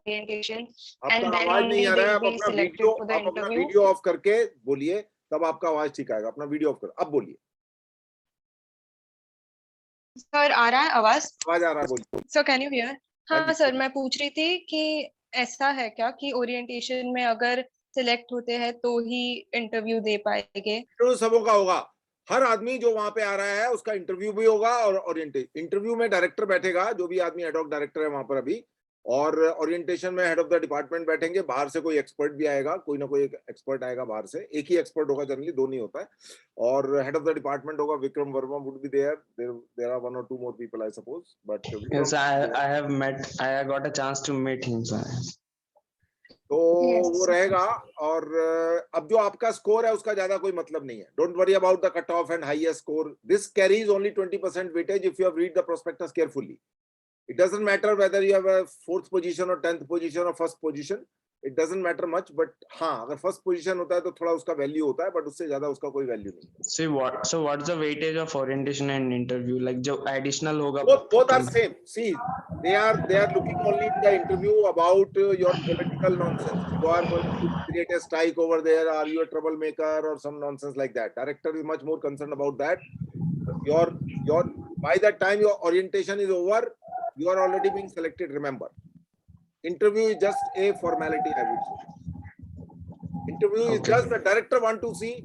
C: orientation, and then only they'll be selected for the interview.
A: Video of करके बोलिए, तब आपका आवाज ठीक आएगा. अपना video of कर. अब बोलिए.
C: सर आ रहा है आवाज?
A: आवाज आ रहा है, बोलिए.
C: Sir can you here? हाँ सर, मैं पूछ रही थी कि ऐसा है क्या कि ओरिएंटेशन में अगर सिलेक्ट होते हैं तो ही इंटरव्यू दे पाएंगे?
A: इंटरव्यू सबों का होगा. हर आदमी जो वहां पे आ रहा है उसका इंटरव्यू भी होगा, और ओरिएंटेशन इंटरव्यू में डायरेक्टर बैठेगा, जो भी आदमी एड हॉक डायरेक्टर है वहां पर अभी, और ओरिएंटेशन में हेड ऑफ द डिपार्टमेंट बैठेंगे. बाहर से कोई एक्सपर्ट भी आएगा, कोई ना कोई एक एक्सपर्ट आएगा बाहर से. एक ही एक्सपर्ट होगा, जनरली 2 नहीं होता है. और हेड ऑफ द डिपार्टमेंट होगा. Vikram Verma would be there. There are 1 or 2 more people, I suppose. But
B: yes, I got a chance to meet him, sir.
A: तो वो रहेगा. और अब जो आपका स्कोर है उसका ज्यादा कोई मतलब नहीं है. Don't worry about the cut off and highest score. This carries only 20% weightage if you have read the prospectus carefully. It doesn't matter whether you have a 4th position or 10th position or 1st position. It doesn't matter much, but हाँ अगर first position होता है तो थोड़ा उसका value होता है, but उससे ज्यादा उसका कोई वैल्यू नहीं।
B: So what's the weightage of orientation and interview? Like जो additional होगा.
A: Both are same. See, they are looking only in the interview about your political nonsense. You are going to create a strike over there. Are you a troublemaker or some nonsense like that? Director is much more concerned about that. Your by the time your orientation is over, you are already being selected. Remember, interview is just a formality, I would say. Interview is just the director want to see.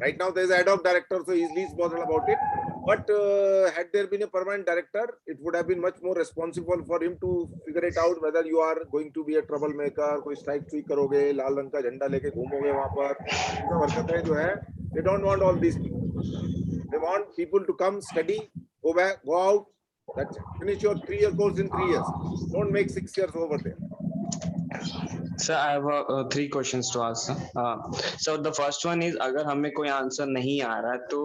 A: Right now there is an ad hoc director, so he's least bothered about it. But had there been a permanent director, it would have been much more responsible for him to figure it out whether you are going to be a troublemaker, कोई strike tweak करोगे, लाल रंग का झंडा लेके घूमोगे वहाँ पर, सब हरकतें जो है, they don't want all these things. They want people to come, study, go back, go out. That's it. Finish your 3-year course in 3 years. Don't make 6 years over there.
B: Sir, I have 3 questions to ask. So the first one is, अगर हमें कोई answer नहीं आ रहा तो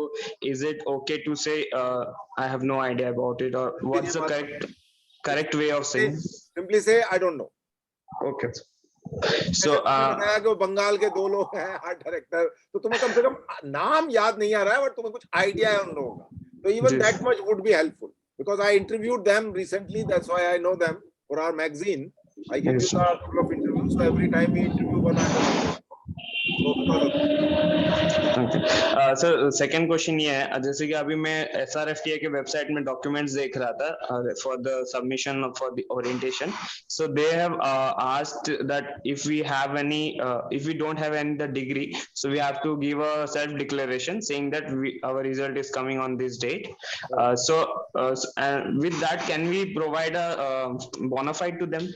B: is it okay to say I have no idea about it, or what's the correct way of saying?
A: Simply say I don't know.
B: Okay. So
A: बताया कि वो बंगाल के 2 लोग हैं आर्ट डायरेक्टर, तो तुम्हें कम से कम नाम याद नहीं आ रहा है, बट तुम्हें कुछ आइडिया है उन लोगों का, तो even that much would be helpful, because I interviewed them recently, that's why I know them for our magazine. I give you a couple of interviews, so every time we interview one artist. So because of that.
B: Sir second question ये है, जैसे कि अभी मैं SRFTI के website में documents देख रहा था for the submission for the orientation. So they have asked that if we have any if we don't have any the degree, so we have to give a self declaration saying that our result is coming on this date. So with that, can we provide a bona fide to them?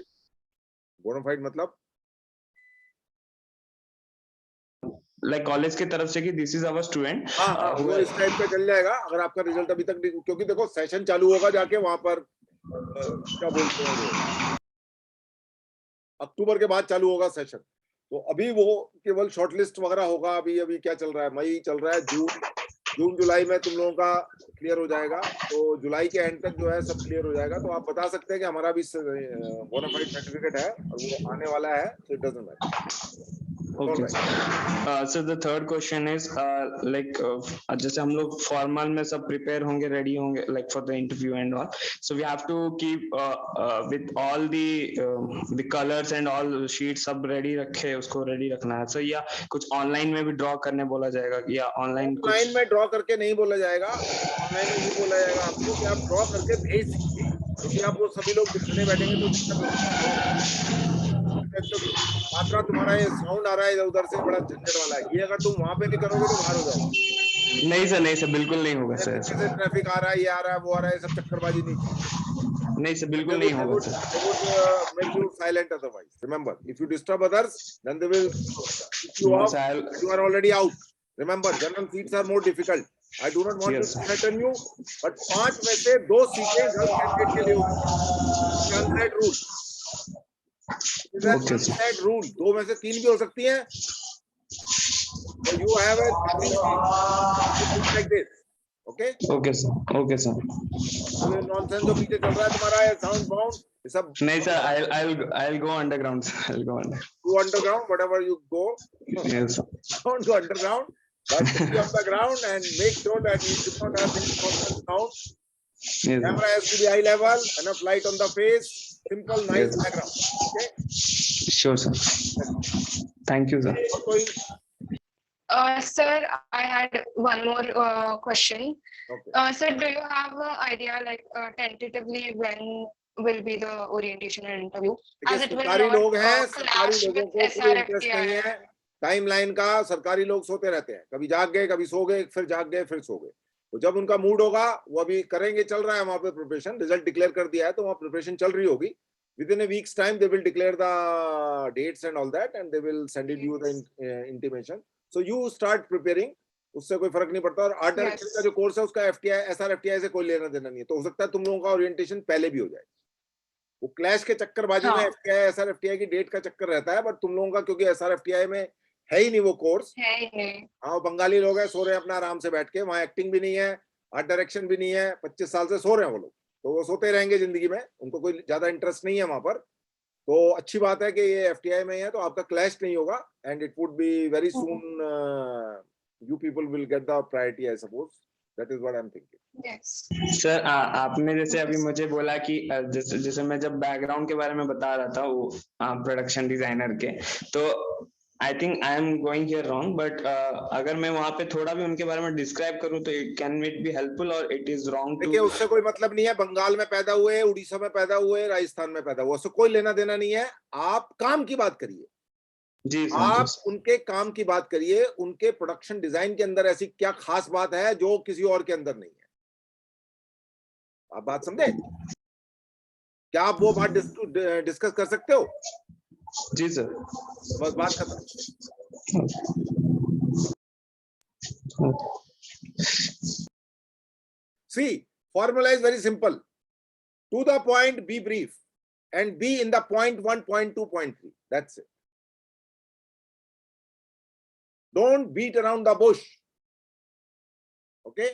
A: Bona fide मतलब
B: like college की तरफ से कि this is our student.
A: वो इस type का चल जाएगा अगर आपका रिजल्ट अभी तक, क्योंकि देखो सेशन चालू होगा जाके वहां पर क्या बोलते हैं वो, अक्टूबर के बाद चालू होगा सेशन, तो अभी वो केवल शॉर्टलिस्ट वगैरह होगा. अभी क्या चल रहा है, मई चल रहा है, जून जुलाई में तुम लोगों का क्लियर हो जाएगा, तो जुलाई के एंड तक जो है सब क्लियर हो जाएगा. तो आप बता सकते हैं कि हमारा भी बोनाफाइड सर्टिफिकेट है और वो आने वाला है, so it doesn't matter.
B: Okay. So the third question is like जैसे हम लोग फॉर्मल में सब प्रिपेयर होंगे, रेडी होंगे like for the interview and all, so we have to keep with all the colors and all sheets सब ready रखे, उसको रेडी रखना है. So या कुछ ऑनलाइन में भी ड्रॉ करने बोला जाएगा, या ऑनलाइन
A: में ड्रॉ करके नहीं बोला जाएगा, ऑनलाइन में भी बोला जाएगा आपको कि आप ड्रॉ करके भेज दीजिए, क्योंकि आप वो सभी लोग दिखने बैठेंगे तो दिक्कत होगी. मात्रा तुम्हारा ये साउंड आ रहा है उधर से, बड़ा झंझट वाला है ये, अगर तुम वहां पे नहीं करोगे तो बाहर हो जाओगे.
B: नहीं सर बिल्कुल नहीं होगा सर.
A: ट्रैफिक आ रहा है, ये आ रहा है, वो आ रहा है, सब चक्करबाजी
B: नहीं सर, बिल्कुल नहीं होगा sir.
A: They would make you silent otherwise. Remember, if you disturb others, then they will keep you off. You are already out. Remember, general seats are more difficult. I do not want to threaten you, but 5 में से 2 सीटें girl candidate के लिए होगी. Unsaid rule. Unsaid rule. 2 में से 3 भी हो सकती हैं. So you have a 3 seats like this. Okay?
B: Okay sir. Okay sir.
A: Nonsense जो पीछे चल रहा है तुम्हारा है साउंड बाउंड ये सब
B: नहीं sir. I'll go underground. I'll go under.
A: Go underground, whatever you go.
B: Yes.
A: Don't go underground, but be on the ground and make sure that you do not have any nonsense sound.
B: Yes.
A: Camera has to be eye level, enough light on the face, simple, nice background. Okay.
B: Sure sir. Thank you sir.
C: Sir, I had one more question.
A: Okay.
C: Sir, do you have an idea, like tentatively, when will be the orientation and interview? As it will
A: सरकारी
C: not
A: लोग हैं, सरकारी
C: clash
A: लोगों
C: with
A: को कोई interest नहीं
C: SRFTI.
A: है timeline का. सरकारी लोग सोते रहते हैं, कभी जाग गए, कभी सो गए, फिर जाग गए, फिर सो गए. तो जब उनका मूड होगा वो अभी करेंगे, चल रहा है वहां पे प्रिपरेशन. रिजल्ट डिक्लेयर कर दिया है तो वहां प्रिपरेशन चल रही होगी. Within a week's time they will declare the dates and all that, and they will send you the intimation. So you start preparing. उससे कोई फर्क नहीं पड़ता. और आर्ट डायरेक्शन का जो कोर्स है उसका SRFTI से कोई लेना देना नहीं है, तो हो सकता है तुम लोगों का ओरिएंटेशन पहले भी हो जाए. वो क्लैश के चक्करबाजी में FTI SRFTI की डेट का चक्कर रहता है, बट तुम लोगों का क्योंकि SRFTI में है ही नहीं वो कोर्स. हाँ, बंगाली लोग हैं, सो रहे हैं अपना आराम से बैठ के, वहाँ एक्टिंग भी नहीं है, आर्ट डायरेक्शन भी नहीं है, 25 साल से सो रहे हैं वो लोग, तो वो सोते रहेंगे जिंदगी में, उनको कोई ज्यादा इंटरेस्ट नहीं है वहां पर. तो अच्छी बात है कि ये FTI में है, तो आपका क्लैश नहीं होगा, and it would be very soon you people will get the priority, I suppose. That is what I'm thinking.
C: Yes.
B: Sir आपने जैसे अभी मुझे बोला कि जैसे मैं जब बैकग्राउंड के बारे में बता रहा था वो प्रोडक्शन डिजाइनर के, तो I think I am going here wrong, but अगर मैं वहां पे थोड़ा भी उनके बारे में डिस्क्राइब करूं तो कैन इट बी हेल्पफुल और इट इज रॉन्ग
A: देखिए,
B: टू?
A: उससे कोई मतलब नहीं है, बंगाल में पैदा हुए, उड़ीसा में पैदा हुए, राजस्थान में पैदा हुए, उससे कोई लेना देना नहीं है। आप काम की बात करिए,
B: जी सर,
A: आप उनके काम की बात करिए, उनके प्रोडक्शन डिजाइन के अंदर ऐसी क्या खास बात है जो किसी और के अंदर नहीं है। आप बात समझे? क्या आप वो बात डिस्कस कर सकते हो?
B: जी सर,
A: बस बात खत्म। See, formula is very simple. To the point, be brief, and be in the point 1, point 2, point 3. That's it. Don't beat around the bush. Okay?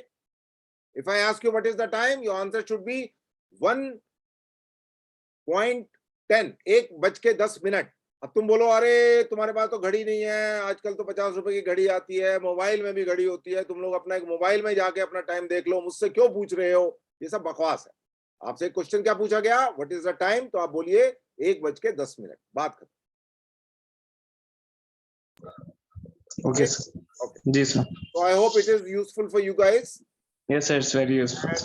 A: If I ask you what is the time, your answer should be 1:10, 1:10। अब तुम बोलो, अरे तुम्हारे पास तो घड़ी नहीं है, आजकल तो 50 रुपए की घड़ी आती है, मोबाइल में भी घड़ी होती है, तुम लोग अपना एक मोबाइल में जाके अपना टाइम देख लो, मुझसे क्यों पूछ रहे हो? ये सब बकवास है। आपसे एक क्वेश्चन क्या पूछा गया, व्हाट इज द टाइम, तो आप बोलिए 1:10। बात खत्म।
B: ओके सर, जी sir.
A: So I hope it is useful for you guys.
B: Yes sir, it's very useful.
A: And,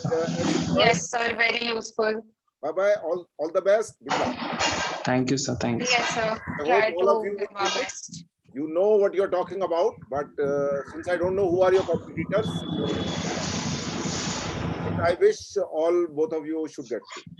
C: Yes, sir. Very useful.
A: bye bye. All the best. Good luck.
B: Thank you sir, thank you.
C: Yes, sir.
A: I
C: Try
A: hope all of
C: to
A: you
C: give our best.
A: you know what you're talking about, but since I don't know who are your competitors, but I wish both of you should get through.